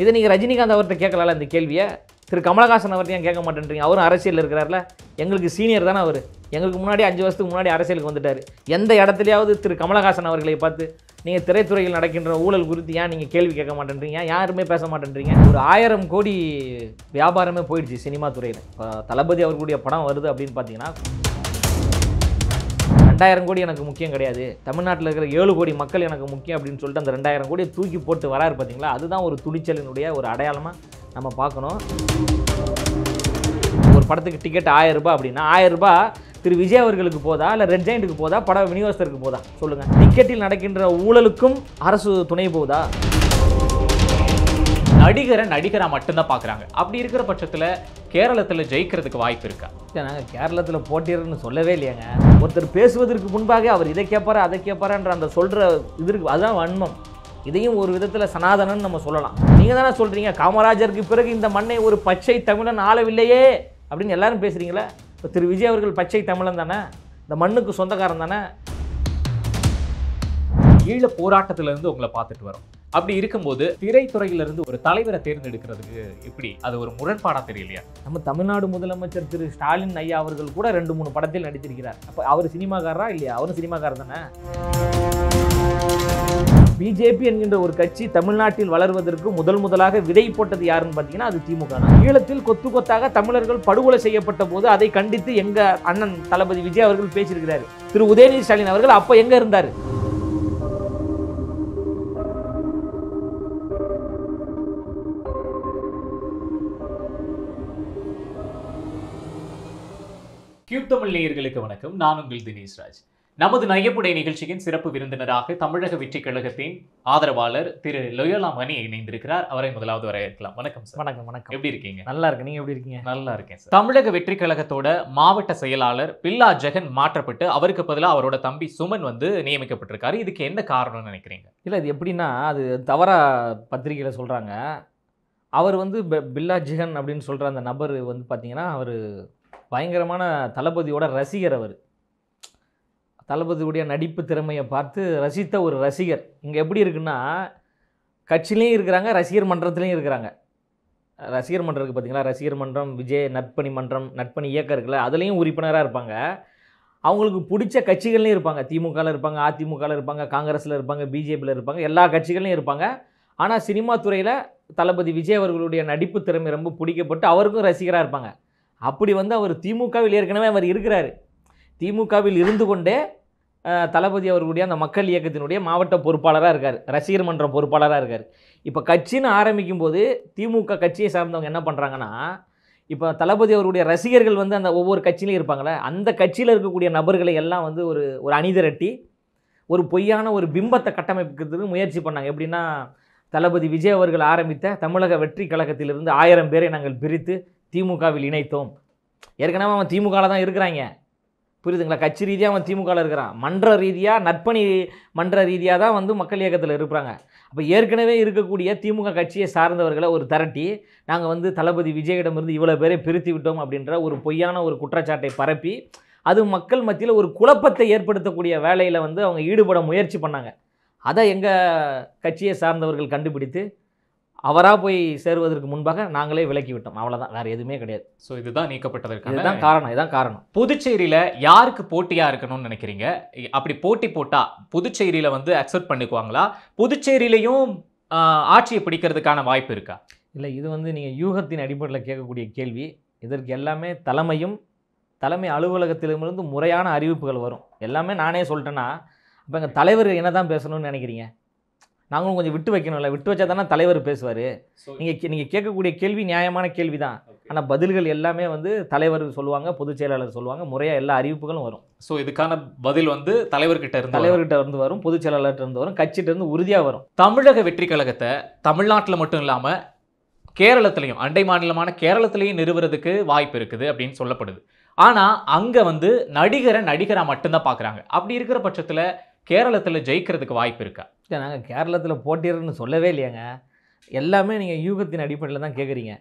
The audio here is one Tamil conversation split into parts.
இதை நீங்கள் ரஜினிகாந்த் அவர்கிட்ட கேட்கலாம்ல இந்த கேள்வியை. திரு கமலஹாசன் அவர்கிட்ட ஏன் கேட்க மாட்டேன்றீங்க? அவரும் அரசியலில் இருக்கிறார்ல, எங்களுக்கு சீனியர் தானே அவர். எங்களுக்கு முன்னாடி 5 வருஷத்துக்கு முன்னாடி அரசியலுக்கு வந்துட்டார். எந்த இடத்துலையாவது திரு கமலஹாசன் அவர்களை பார்த்து நீங்கள் திரைத்துறையில் நடக்கின்ற ஊழல் குறித்து ஏன் நீங்கள் கேள்வி கேட்க மாட்டேன்றீங்க? யாருமே பேச மாட்டேன்றீங்க? ஒரு 1000 கோடி வியாபாரமே போயிடுச்சு சினிமா துறையில். இப்போ தளபதி அவர்களுடைய படம் வருது அப்படின்னு பார்த்தீங்கன்னா 2000 கோடி எனக்கு முக்கியம் கிடையாது, தமிழ்நாட்டில் இருக்கிற 7 கோடி மக்கள் எனக்கு முக்கியம் அப்படின்னு சொல்லிட்டு அந்த 2000 கோடியை தூக்கி போட்டு வராரு பார்த்தீங்களா? அதுதான் ஒரு துணிச்சலினுடைய ஒரு அடையாளமாக நம்ம பார்க்கணும். ஒரு படத்துக்கு டிக்கெட் 1000 ரூபாய் அப்படின்னா 1000 ரூபாய் திரு விஜய் அவர்களுக்கு போதா, இல்லை ரெட் ஜெயண்ட்டுக்கு போதா, பட விநியோகஸ்தருக்கு போதா? சொல்லுங்கள். டிக்கெட்டில் நடக்கின்ற ஊழலுக்கும் அரசு துணை போகுதா? நடிகரா மட்டும்தான் பார்க்குறாங்க. அப்படி இருக்கிற பட்சத்தில் கேரளத்தில் ஜெயிக்கிறதுக்கு வாய்ப்பு இருக்கா? நாங்கள் கேரளத்தில் போட்டிடுறோன்னு சொல்லவே இல்லையாங்க. ஒருத்தர் பேசுவதற்கு முன்பாக அவர் இதை கேட்பாரு அதை கேட்பாருன்ற அந்த சொல்கிற இது இருக்கு, அதுதான் வன்மம். இதையும் ஒரு விதத்தில் சனாதனன்னு நம்ம சொல்லலாம். நீங்கள் தானே சொல்கிறீங்க காமராஜருக்கு பிறகு இந்த மண்ணை ஒரு பச்சை தமிழன் ஆளவில்லையே அப்படின்னு எல்லாரும் பேசுகிறீங்களே. இப்போ திரு விஜய் அவர்கள் பச்சை தமிழன் தானே, இந்த மண்ணுக்கு சொந்தக்காரன் தானே. ஈழ போராட்டத்திலிருந்து உங்களை பார்த்துட்டு வரோம். அப்படி இருக்கும்போது திரைத்துறையிலிருந்து ஒரு தலைவரை தேர்ந்தெடுக்கிறதுக்கு எப்படி அது ஒரு முரண்பாடா தெரியலையா? நம்ம தமிழ்நாடு முதலமைச்சர் திரு ஸ்டாலின் ஐயா அவர்கள் கூட 2-3 படத்தில் நடித்திருக்கிறார். அப்போ அவர் சினிமாக்காரரா இல்லையா? அவரும் சினிமாக்காரர் தானே. பிஜேபி என்கின்ற ஒரு கட்சி தமிழ்நாட்டில் வளர்வதற்கு முதலாக விதை போட்டது யாருன்னு பார்த்தீங்கன்னா அது திமுக தான். ஈழத்தில் கொத்து கொத்தாக தமிழர்கள் படுகொலை செய்யப்பட்ட போது அதை கண்டித்து எங்க அண்ணன் தளபதி விஜய் அவர்கள் பேசியிருக்கிறார். திரு உதயநிதி ஸ்டாலின் அவர்கள் அப்போ எங்க இருந்தார்? கியூப் தமிழ் நேயர்களுக்கு வணக்கம். நான் உங்கள் தினேஷ் ராஜ். நமது நையப்புடை நிகழ்ச்சியின் சிறப்பு விருந்தினராக தமிழக வெற்றிக் கழகத்தின் ஆதரவாளர் திரு லொயோலா மணி இணைந்திருக்கிறார். அவரை முதலாவது வரவேற்கலாம். வணக்கம் சார். வணக்கம். வணக்கம். எப்படி இருக்கீங்க? நல்லா இருக்கு. நீங்க எப்படி இருக்கீங்க? நல்லா இருக்கேன் சார். தமிழக வெற்றிக் கழகத்தோட மாவட்ட செயலாளர் பில்லா ஜெகன் மாற்றப்பட்டு அவருக்கு பதிலாக அவரோட தம்பி சுமன் வந்து நியமிக்கப்பட்டிருக்காரு. இதுக்கு என்ன காரணம்னு நினைக்கிறீங்க? இல்லை, இது எப்படின்னா அது தவறா பத்திரிகையில் சொல்கிறாங்க. அவர் வந்து பில்லா ஜெகன் அப்படின்னு சொல்கிற அந்த நபர் வந்து பார்த்தீங்கன்னா அவர் பயங்கரமான தளபதியோட ரசிகர். அவர் தளபதியுடைய நடிப்பு திறமையை பார்த்து ரசித்த ஒரு ரசிகர். இங்கே எப்படி இருக்குன்னா கட்சியிலையும் இருக்கிறாங்க, ரசிகர் மன்றத்துலேயும் இருக்கிறாங்க. ரசிகர் மன்றம் இருக்குது பார்த்தீங்களா, ரசிகர் மன்றம், விஜய் நற்பணி மன்றம், நற்பணி இயக்கம் இருக்குல்ல, அதுலேயும் உறுப்பினராக இருப்பாங்க. அவங்களுக்கு பிடிச்ச கட்சிகள்லையும் இருப்பாங்க. திமுகவில் இருப்பாங்க, அதிமுகவில் இருப்பாங்க, காங்கிரஸில் இருப்பாங்க, பிஜேபியில் இருப்பாங்க, எல்லா கட்சிகள்லையும் இருப்பாங்க. ஆனால் சினிமா துறையில் தளபதி விஜய் அவர்களுடைய நடிப்பு திறமை ரொம்ப பிடிக்கப்பட்டு அவருக்கும் ரசிகராக இருப்பாங்க. அப்படி வந்து அவர் திமுகவில் ஏற்கனவே அவர் இருக்கிறார். திமுகவில் இருந்து கொண்டே தளபதி அவர்களுடைய அந்த மக்கள் இயக்கத்தினுடைய மாவட்ட பொறுப்பாளராக இருக்கார், ரசிகர் மன்ற பொறுப்பாளராக இருக்கார். இப்போ கட்சின்னு ஆரம்பிக்கும் போது திமுக கட்சியை சார்ந்தவங்க என்ன பண்ணுறாங்கன்னா, இப்போ தளபதி அவருடைய ரசிகர்கள் வந்து அந்த ஒவ்வொரு கட்சியிலையும் இருப்பாங்களே, அந்த கட்சியில் இருக்கக்கூடிய நபர்களை எல்லாம் வந்து ஒரு அணிதிரட்டி ஒரு பொய்யான ஒரு பிம்பத்தை கட்டமைக்கிறதுக்கு முயற்சி பண்ணாங்க. எப்படின்னா தளபதி விஜய் அவர்கள் ஆரம்பித்த தமிழக வெற்றி கழகத்திலிருந்து 1000 பேரை நாங்கள் பிரித்து திமுகவில் இணைத்தோம். ஏற்கனவே அவன் திமுகவில் தான் இருக்கிறாங்க, புரியுதுங்களா? கட்சி ரீதியாக அவன் திமுகவில் இருக்கிறான், மன்ற ரீதியாக நற்பணி மன்ற ரீதியாக தான் வந்து மக்கள் இயக்கத்தில் இருப்பாங்க. அப்போ ஏற்கனவே இருக்கக்கூடிய திமுக கட்சியை சார்ந்தவர்களை ஒரு திரட்டி நாங்கள் வந்து தளபதி விஜயிடமிருந்து இவ்வளோ பேரை பிரித்து விட்டோம் அப்படின்ற ஒரு பொய்யான ஒரு குற்றச்சாட்டை பரப்பி அது மக்கள் மத்தியில் ஒரு குழப்பத்தை ஏற்படுத்தக்கூடிய வேலையில் வந்து அவங்க ஈடுபட முயற்சி பண்ணாங்க. அதை எங்கள் கட்சியை சார்ந்தவர்கள் கண்டுபிடித்து அவராக போய் சேருவதற்கு முன்பாக நாங்களே விலக்கி விட்டோம். அவ்வளோதான், வேறு எதுவுமே கிடையாது. ஸோ இதுதான் நீக்கப்பட்டதற்கான இதுதான் காரணம். புதுச்சேரியில் யாருக்கு போட்டியாக இருக்கணும்னு நினைக்கிறீங்க? அப்படி போட்டி போட்டால் புதுச்சேரியில் வந்து அக்செப்ட் பண்ணிக்குவாங்களா? புதுச்சேரியிலையும் ஆட்சியை பிடிக்கிறதுக்கான வாய்ப்பு இருக்கா? இல்லை, இது வந்து நீங்கள் யூகத்தின் அடிப்படையில் கேட்கக்கூடிய கேள்வி. இதற்கு எல்லாமே தலைமை அலுவலகத்திலிருந்து முறையான அறிவிப்புகள் வரும். எல்லாமே நானே சொல்லிட்டேன்னா இப்போ எங்கள் தலைவர் என்ன தான் பேசணும்னு நினைக்கிறீங்க? நாங்களும் கொஞ்சம் விட்டு வைக்கணும்ல, விட்டு வச்சா தானே தலைவர் பேசுவார். நீங்கள் கேட்கக்கூடிய கேள்வி நியாயமான கேள்வி தான். ஆனால் பதில்கள் எல்லாமே வந்து தலைவர் சொல்லுவாங்க, பொதுச் செயலாளர் சொல்லுவாங்க, முறையாக எல்லா அறிவிப்புகளும் வரும். ஸோ இதுக்கான பதில் வந்து தலைவர்கிட்ட இருந்து வரும், பொதுச் செயலாளர்கிட்ட இருந்து வரும், கட்சிகிட்ட இருந்து உறுதியாக வரும். தமிழக வெற்றி கழகத்தை தமிழ்நாட்டில் மட்டும் இல்லாமல் கேரளத்திலையும், அண்டை மாநிலமான கேரளத்திலையும் நிறுவுறதுக்கு வாய்ப்பு இருக்குது அப்படின்னு சொல்லப்படுது. ஆனால் அங்கே வந்து நடிகராக மட்டும்தான் பார்க்குறாங்க. அப்படி இருக்கிற பட்சத்தில் கேரளத்தில் ஜெயிக்கிறதுக்கு வாய்ப்பு இருக்கா? நாங்கள் கேரளத்தில் போட்டிடுறோன்னு சொல்லவே இல்லையாங்க. எல்லாமே நீங்கள் யூகத்தின் அடிப்படையில் தான் கேட்குறீங்க.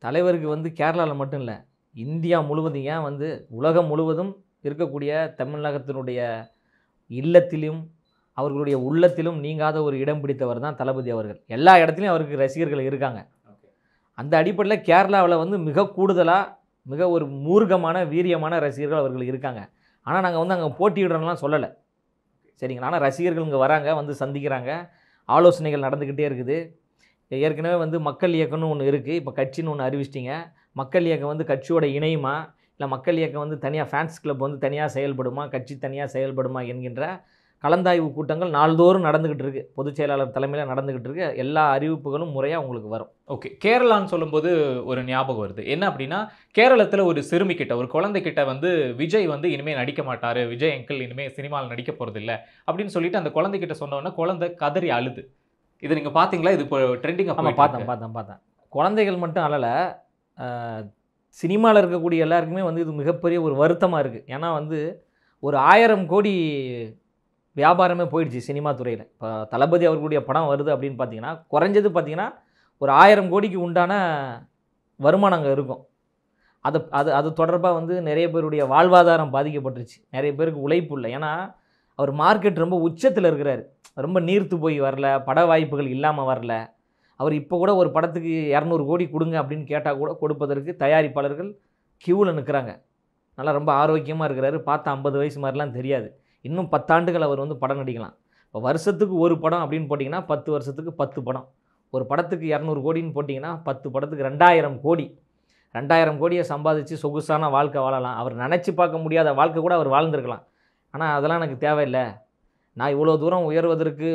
தலைவருக்கு வந்து கேரளாவில் மட்டும் இல்லை, இந்தியா முழுவதும், ஏன் வந்து உலகம் முழுவதும் இருக்கக்கூடிய தமிழகத்தினுடைய இல்லத்திலும் அவர்களுடைய உள்ளத்திலும் நீங்காத ஒரு இடம் பிடித்தவர் தான் தளபதி அவர்கள். எல்லா இடத்துலையும் அவருக்கு ரசிகர்கள் இருக்காங்க. அந்த அடிப்படையில் கேரளாவில் வந்து மிக கூடுதலாக மிக ஒரு மூர்க்கமான வீரியமான ரசிகர்கள் அவர்கள் இருக்காங்க. ஆனால் நாங்கள் வந்து அங்கே போட்டியிடுறோம்லாம் சொல்லலை, சரிங்களா. ஆனால் ரசிகர்கள் இங்கே வராங்க, வந்து சந்திக்கிறாங்க, ஆலோசனைகள் நடந்துக்கிட்டே இருக்குது. ஏற்கனவே வந்து மக்கள் இயக்கம்னு ஒன்று இருக்குது, இப்போ கட்சின்னு ஒன்று அறிவிச்சிட்டிங்க. மக்கள் இயக்கம் வந்து கட்சியோட இணையுமா, இல்லை மக்கள் இயக்கம் வந்து தனியாக ஃபேன்ஸ் கிளப் வந்து தனியாக செயல்படுமா, கட்சி தனியாக செயல்படுமா என்கின்ற கலந்தாய்வு கூட்டங்கள் நாள்தோறும் நடந்துக்கிட்டு இருக்குது. பொதுச் செயலாளர் தலைமையில் நடந்துக்கிட்டு இருக்கு. எல்லா அறிவிப்புகளும் முறையாக உங்களுக்கு வரும். ஓகே, கேரளான்னு சொல்லும்போது ஒரு ஞாபகம் வருது. என்ன அப்படின்னா, கேரளத்தில் ஒரு சிறுமி கிட்ட, ஒரு குழந்தைகிட்ட வந்து விஜய் வந்து இனிமேல் நடிக்க மாட்டார், விஜய் அங்கிள் இனிமேல் சினிமாவில் நடிக்க போகிறதில்ல அப்படின்னு சொல்லிட்டு அந்த குழந்தைகிட்ட சொன்னோன்னா குழந்தை கதறி அழுது. இது நீங்கள் பார்த்தீங்களா? இது இப்போ ட்ரெண்டிங்காக ஆமாம், பார்த்தேன். குழந்தைகள் மட்டும் அழலை, சினிமாவில் இருக்கக்கூடிய எல்லாருக்குமே வந்து இது மிகப்பெரிய ஒரு வருத்தமாக இருக்குது. ஏன்னா வந்து ஒரு 1000 கோடி வியாபாரமே போயிடுச்சு சினிமா துறையில். இப்போ தளபதி அவர்களுடைய படம் வருது அப்படின்னு பார்த்தீங்கன்னா, குறைஞ்சது பார்த்தீங்கன்னா ஒரு 1000 கோடிக்கு உண்டான வருமானம் அங்கே இருக்கும். அது தொடர்பாக வந்து நிறைய பேருடைய வாழ்வாதாரம் பாதிக்கப்பட்டுருச்சு. நிறைய பேருக்கு உழைப்பு இல்லை. ஏன்னா அவர் மார்க்கெட் ரொம்ப உச்சத்தில் இருக்கிறார். ரொம்ப நீர்த்து போய் வரல, பட வாய்ப்புகள் இல்லாமல் வரல. அவர் இப்போ கூட ஒரு படத்துக்கு 200 கோடி கொடுங்க அப்படின்னு கேட்டால் கூட கொடுப்பதற்கு தயாரிப்பாளர்கள் க்யூவில் நிற்கிறாங்க. நல்லா ரொம்ப ஆரோக்கியமாக இருக்கிறாரு. பார்த்தா 50 வயசு மாதிரிலாம் தெரியாது. இன்னும் 10 ஆண்டுகள் அவர் வந்து படம் நடிக்கலாம். இப்போ வருஷத்துக்கு ஒரு படம் அப்படின்னு போட்டிங்கன்னா 10 வருஷத்துக்கு 10 படம். ஒரு படத்துக்கு 200 கோடின்னு போட்டிங்கன்னா 10 படத்துக்கு 2000 கோடி. 2000 கோடியை சம்பாதிச்சு சொகுசான வாழ்க்கை வாழலாம். அவர் நினச்சி பார்க்க முடியாத வாழ்க்கை கூட அவர் வாழ்ந்துருக்கலாம். ஆனால் அதெல்லாம் எனக்கு தேவையில்லை. நான் இவ்வளோ தூரம் உயர்வதற்கு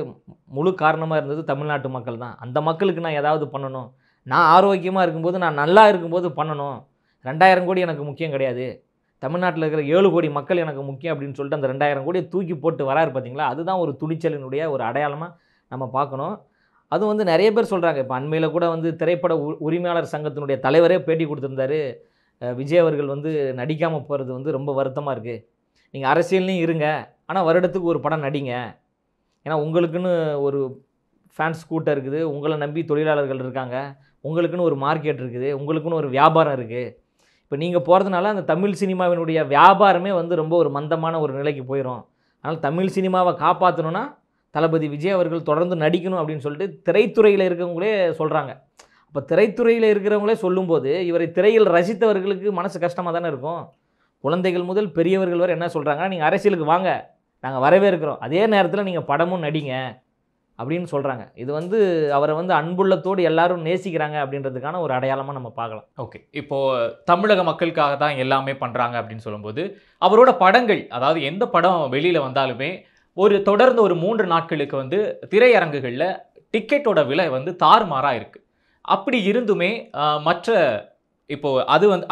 முழு காரணமாக இருந்தது தமிழ்நாட்டு மக்கள் தான். அந்த மக்களுக்கு நான் ஏதாவது பண்ணணும். நான் ஆரோக்கியமாக இருக்கும்போது, நான் நல்லா இருக்கும்போது பண்ணணும். 2000 கோடி எனக்கு முக்கியம் கிடையாது. தமிழ்நாட்டில் இருக்கிற 7 கோடி மக்கள் எனக்கு முக்கியம் அப்படின்னு சொல்லிட்டு அந்த 2000 கோடியை தூக்கி போட்டு வராரு பார்த்தீங்களா? அதுதான் ஒரு துணிச்சலினுடைய ஒரு அடையாளமாக நம்ம பார்க்கணும். அது வந்து நிறைய பேர் சொல்கிறாங்க. இப்போ அண்மையில் கூட வந்து திரைப்பட உரிமையாளர் சங்கத்தினுடைய தலைவரே பேட்டி கொடுத்துருந்தாரு. விஜய் அவர்கள் வந்து நடிக்காமல் போகிறது வந்து ரொம்ப வருத்தமாக இருக்குது. நீங்கள் அரசியல்லையும் இருங்க, ஆனால் வருடத்துக்கு ஒரு படம் நடிங்க. ஏன்னா உங்களுக்குன்னு ஒரு ஃபேன்ஸ் கூட்டம் இருக்குது, உங்களை நம்பி தொழிலாளர்கள் இருக்காங்க, உங்களுக்குன்னு ஒரு மார்க்கெட் இருக்குது, உங்களுக்குன்னு ஒரு வியாபாரம் இருக்குது. இப்போ நீங்கள் போகிறதுனால அந்த தமிழ் சினிமாவினுடைய வியாபாரமே வந்து ரொம்ப ஒரு மந்தமான ஒரு நிலைக்கு போயிடும். அதனால் தமிழ் சினிமாவை காப்பாற்றணுன்னா தளபதி விஜய் அவர்கள் தொடர்ந்து நடிக்கணும் அப்படின்னு சொல்லிட்டு திரைத்துறையில் இருக்கவங்களே சொல்கிறாங்க. அப்போ திரைத்துறையில் இருக்கிறவங்களே சொல்லும்போது இவரை திரையில் ரசித்தவர்களுக்கு மனசு கஷ்டமாக தானே இருக்கும். குழந்தைகள் முதல் பெரியவர்கள் வரை என்ன சொல்கிறாங்கன்னா, நீங்கள் அரசியலுக்கு வாங்க, நாங்கள் வரவேற்கிறோம், அதே நேரத்தில் நீங்கள் படமும் நடிங்க அப்படின்னு சொல்கிறாங்க. இது வந்து அவரை வந்து அன்புள்ளத்தோடு எல்லாரும் நேசிக்கிறாங்க அப்படின்றதுக்கான ஒரு அடையாளமாக நம்ம பார்க்கலாம். ஓகே, இப்போது தமிழக மக்களுக்காக தான் எல்லாமே பண்ணுறாங்க அப்படின்னு சொல்லும்போது அவரோட படங்கள், அதாவது எந்த படம் வெளியில் வந்தாலுமே ஒரு தொடர்ந்து ஒரு 3 நாட்களுக்கு வந்து திரையரங்குகளில் டிக்கெட்டோட விலை வந்து தாறுமாறாக இருக்குது. அப்படி இருந்துமே மற்ற இப்போது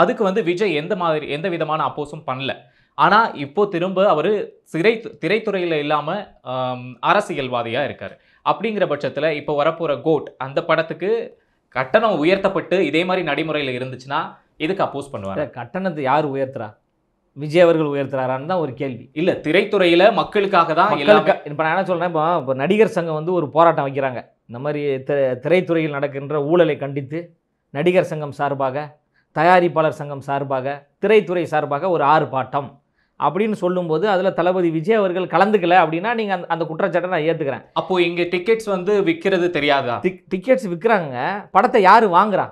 அதுக்கு வந்து விஜய் எந்த விதமான அப்போஸும் பண்ணல. ஆனால் இப்போ திரும்ப அவர் திரைத்துறையில் இல்லாமல் அரசியல்வாதியாக இருக்கார். அப்படிங்கிற பட்சத்தில் இப்போ வரப்போகிற கோட் அந்த படத்துக்கு கட்டணம் உயர்த்தப்பட்டு இதே மாதிரி நடைமுறையில் இருந்துச்சுன்னா இதுக்கு அப்போஸ் பண்ணுவார். கட்டணத்தை யார் உயர்த்துறா? விஜய் அவர்கள் உயர்த்துறாரான்னு தான் ஒரு கேள்வி. இல்லை, திரைத்துறையில் மக்களுக்காக தான். இப்போ நான் என்ன சொல்கிறேன், இப்போ நடிகர் சங்கம் வந்து ஒரு போராட்டம் வைக்கிறாங்க. இந்த மாதிரி திரைத்துறையில் நடக்கின்ற ஊழலை கண்டித்து நடிகர் சங்கம் சார்பாக, தயாரிப்பாளர் சங்கம் சார்பாக, திரைத்துறை சார்பாக ஒரு ஆர்ப்பாட்டம் அப்படின்னு சொல்லும்போது அதில் தளபதி விஜய் அவர்கள் கலந்துக்கல அப்படின்னா நீங்கள் அந்த குற்றச்சாட்டை நான் ஏற்றுக்கிறேன். அப்போது இங்கே டிக்கெட்ஸ் வந்து விற்கிறது தெரியாதா? டிக்கெட்ஸ் விற்கிறாங்க. படத்தை யார் வாங்குறா?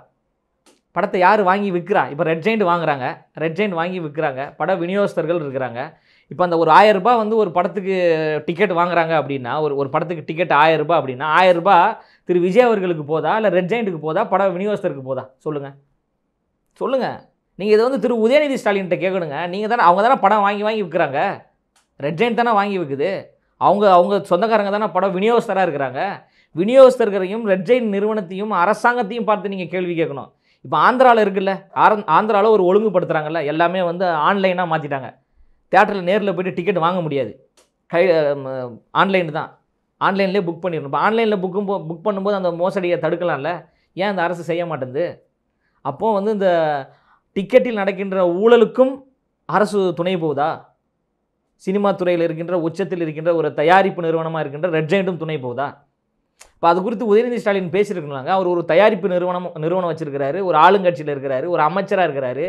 படத்தை யார் வாங்கி விற்கிறா? இப்போ ரெட் ஜெயிண்ட் வாங்குறாங்க, ரெட் ஜெயிண்ட் வாங்கி விற்கிறாங்க. பட விநியோகஸ்தர்கள் இருக்கிறாங்க. இப்போ அந்த ஒரு 1000 ரூபாய் வந்து ஒரு படத்துக்கு டிக்கெட் வாங்குறாங்க அப்படின்னா, ஒரு படத்துக்கு டிக்கெட் 1000 ரூபாய் அப்படின்னா 1000 ரூபாய் திரு விஜய் அவர்களுக்கு போதா, இல்லை ரெட் ஜெயிண்ட்டுக்கு போதா, பட விநியோகஸ்தருக்கு போதா? சொல்லுங்கள். நீங்கள் இதை வந்து திரு உதயநிதி ஸ்டாலின்கிட்ட கேட்கணுங்க. அவங்க தானே படம் வாங்கி விற்கிறாங்க. ரெட் ஜெயிண்ட் தானே வாங்கி விற்குது. அவங்க சொந்தக்காரங்க தானே படம் விநியோகஸ்தராக இருக்கிறாங்க. விநியோகஸ்தர்களையும் ரெட் ஜெயிண்ட் நிறுவனத்தையும் அரசாங்கத்தையும் பார்த்து நீங்கள் கேள்வி கேட்கணும். இப்போ ஆந்திராவில் இருக்குல்ல, ஆந்திராவில் ஒரு ஒழுங்குபடுத்துகிறாங்கல்ல, எல்லாமே வந்து ஆன்லைனாக மாற்றிட்டாங்க. தேட்டரில் நேரில் போய்ட்டு டிக்கெட் வாங்க முடியாது, ஆன்லைன் தான். ஆன்லைன்லேயே புக் பண்ணிடணும். இப்போ ஆன்லைனில் புக் பண்ணும்போது அந்த மோசடியை தடுக்கலாம்ல, ஏன் இந்த அரசு செய்ய மாட்டேங்குது? அப்போது வந்து இந்த டிக்கெட்டில் நடக்கின்ற ஊழலுக்கும் அரசு துணை போகுதா? சினிமா துறையில் இருக்கின்ற உச்சத்தில் இருக்கின்ற ஒரு தயாரிப்பு நிறுவனமாக இருக்கின்ற ரெட் ஜெயிண்ட்டும் துணை போகுதா? இப்போ அது குறித்து உதயநிதி ஸ்டாலின் பேசியிருக்கணுங்க. அவர் ஒரு தயாரிப்பு நிறுவனம் வச்சுருக்கிறாரு, ஒரு ஆளுங்கட்சியில் இருக்கிறாரு, ஒரு அமைச்சராக இருக்கிறாரு,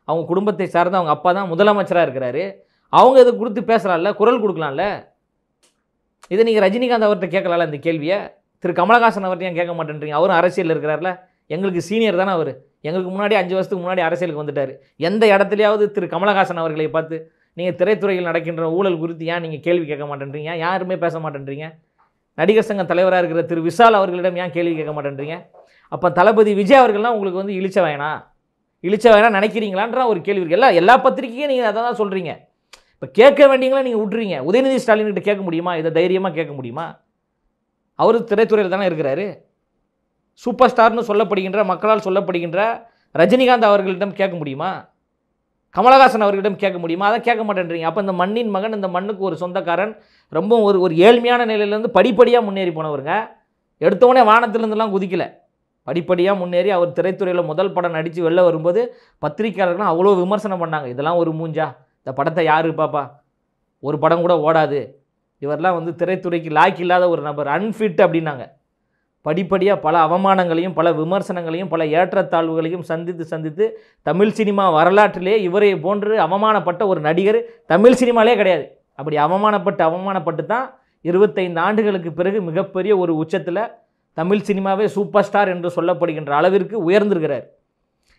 அவங்க குடும்பத்தை சார்ந்து அவங்க அப்பா தான் முதலமைச்சராக இருக்கிறாரு. அவங்க இதை கொடுத்து பேசலாம்ல, குரல் கொடுக்கலாம்ல. இதை நீங்கள் ரஜினிகாந்த் அவர்கிட்ட கேட்கலாம்ல இந்த கேள்வியை. திரு கமலஹாசன் அவர்கிட்ட ஏன் கேட்க மாட்டேன்றீங்க? அவரும் அரசியலில் இருக்கிறார்ல, எங்களுக்கு சீனியர் தானே அவர். எங்களுக்கு முன்னாடி 5 வருஷத்துக்கு முன்னாடி அரசியலுக்கு வந்துட்டார். எந்த இடத்துலையாவது திரு கமலஹாசன் அவர்களை பார்த்து நீங்கள் திரைத்துறையில் நடக்கின்ற ஊழல் குறித்து ஏன் நீங்கள் கேள்வி கேட்க மாட்டேன்றீங்க? யாருமே பேச மாட்டேன்றீங்க? நடிகர் சங்க தலைவராக இருக்கிற திரு விஷால் அவர்களிடம் ஏன் கேள்வி கேட்க மாட்டேன்றீங்க? அப்போ தளபதி விஜய் அவர்கள்லாம் உங்களுக்கு வந்து இழிச்ச வேணாம் நினைக்கிறீங்களான்ற ஒரு கேள்வி இருக்குது. எல்லா பத்திரிக்கையும் நீங்கள் அதை தான் சொல்கிறீங்க. இப்போ கேட்க வேண்டியங்களா நீங்கள் விட்டுறீங்க. உதயநிதி ஸ்டாலின்கிட்ட கேட்க முடியுமா? இதை தைரியமாக கேட்க முடியுமா? அவர் திரைத்துறையில் தானே இருக்கிறாரு. சூப்பர் ஸ்டார்னு சொல்லப்படுகின்ற, மக்களால் சொல்லப்படுகின்ற ரஜினிகாந்த் அவர்களிடம் கேட்க முடியுமா? கமலஹாசன் அவர்களிடம் கேட்க முடியுமா? அதை கேட்க மாட்டேன்றீங்க. அப்போ இந்த மண்ணின் மகன், இந்த மண்ணுக்கு ஒரு சொந்தக்காரன், ரொம்ப ஒரு ஏழ்மையான நிலையிலேருந்து படிப்படியாக முன்னேறி போனவருங்க. எடுத்தோடனே வானத்திலேருந்துலாம் குதிக்கலை. படிப்படியாக முன்னேறி அவர் திரைத்துறையில் முதல் படம் நடித்து வெளில வரும்போது பத்திரிக்கையாளர்கள்லாம் அவ்வளோ விமர்சனம் பண்ணாங்க. இதெல்லாம் ஒரு மூஞ்சா, இந்த படத்தை யாரு பாப்பா, ஒரு படம் கூட ஓடாது, இவரெல்லாம் வந்து திரைத்துறைக்கு லாய்க்கு இல்லாத ஒரு நபர், அன்ஃபிட் அப்படின்னாங்க. படிப்படியாக பல அவமானங்களையும் பல விமர்சனங்களையும் பல ஏற்றத்தாழ்வுகளையும் சந்தித்து தமிழ் சினிமா வரலாற்றிலே இவரை போன்று அவமானப்பட்ட ஒரு நடிகர் தமிழ் சினிமாலே கிடையாது. அப்படி அவமானப்பட்டு தான் 25 ஆண்டுகளுக்கு பிறகு மிகப்பெரிய ஒரு உச்சத்தில் தமிழ் சினிமாவே சூப்பர் ஸ்டார் என்று சொல்லப்படுகின்ற அளவிற்கு உயர்ந்திருக்கிறார்.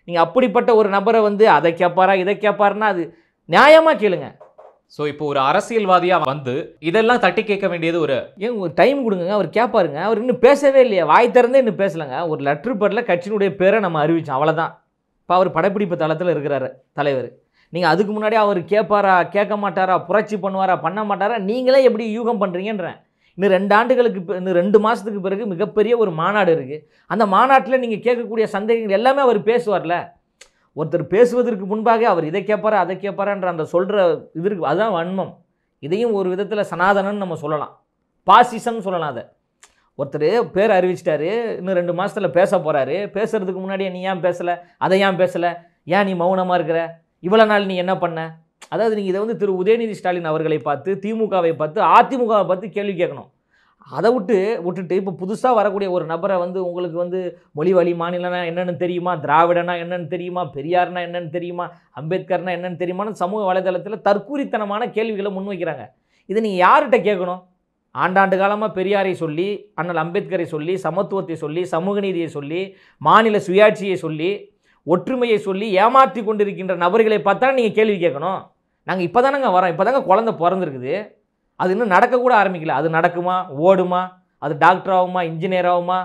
நீங்கள் அப்படிப்பட்ட ஒரு நபரை வந்து அதை கேட்பாரா இதை கேட்பாருன்னா அது நியாயமாக கேளுங்க. ஸோ இப்போ ஒரு அரசியல்வாதியாக வந்து இதெல்லாம் தட்டி கேட்க வேண்டியது ஒரு ஒரு டைம் கொடுங்க. அவர் கேட்பாருங்க. அவர் இன்னும் பேசவே இல்லையா, வாய் திறந்தே இன்னும் பேசலைங்க. ஒரு லெட்ரு பேரில் கட்சியினுடைய பேரை நம்ம அறிவிச்சோம், அவ்வளோதான். இப்போ அவர் படப்பிடிப்பு தளத்தில் இருக்கிறார் தலைவர். நீங்கள் அதுக்கு முன்னாடி அவர் கேட்பாரா கேட்க மாட்டாரா, புரட்சி பண்ணுவாரா பண்ண மாட்டாரா, நீங்களே எப்படி யூகம் பண்ணுறீங்கன்றேன். இன்னும் 2 ஆண்டுகளுக்கு இன்னும் 2 மாதத்துக்கு பிறகு மிகப்பெரிய ஒரு மாநாடு இருக்குது. அந்த மாநாட்டில் நீங்கள் கேட்கக்கூடிய சந்தேகங்கள் எல்லாமே அவர் பேசுவார்ல. ஒருத்தர் பேசுவதற்கு முன்பாக அவர் இதை கேட்பாரா அதை கேட்பாரான்ற அந்த சொல்கிற இது இருக்குது, அதுதான் வன்மம். இதையும் ஒரு விதத்தில் சனாதனன்னு நம்ம சொல்லலாம், பாசிசம்னு சொல்லலாம். அதை ஒருத்தர் பேர் அறிவிச்சிட்டாரு, இன்னும் 2 மாதத்தில் பேச போகிறாரு. பேசுகிறதுக்கு முன்னாடியே நீ ஏன் பேசலை, அதை ஏன் பேசலை, ஏன் நீ மௌனமாக இருக்கிற, இவ்வளோ நாள் நீ என்ன பண்ண? அதாவது நீங்கள் இதை வந்து திரு உதயநிதி ஸ்டாலின் அவர்களை பார்த்து, திமுகவை பார்த்து, அதிமுகவை பார்த்து கேள்வி கேட்கணும். அதை விட்டுட்டு இப்போ புதுசாக வரக்கூடிய ஒரு நபரை வந்து உங்களுக்கு வந்து மொழி வழி மாநிலம்னா என்னென்னு தெரியுமா, திராவிடனா என்னென்னு தெரியுமா, பெரியார்னா என்னென்னு தெரியுமா, அம்பேத்கர்னா என்னென்னு தெரியுமான்னு சமூக வலைதளத்தில் தற்கூரித்தனமான கேள்விகளை முன்வைக்கிறாங்க. இதை நீங்கள் யார்கிட்ட கேட்கணும்? ஆண்டாண்டு காலமாக பெரியாரை சொல்லி, அண்ணல் அம்பேத்கரை சொல்லி, சமத்துவத்தை சொல்லி, சமூக நீதியை சொல்லி, மாநில சுயாட்சியை சொல்லி, ஒற்றுமையை சொல்லி ஏமாற்றி கொண்டிருக்கின்ற நபர்களை பார்த்தா நீங்கள் கேள்வி கேட்கணும். நாங்கள் இப்போ தானங்க வரோம், இப்போ தாங்க குழந்தை பிறந்திருக்குது, அது இன்னும் நடக்கக்கூட ஆரம்பிக்கல. அது நடக்குமா, ஓடுமா, அது டாக்டர் ஆகுமா, இன்ஜினியர் ஆகுமா,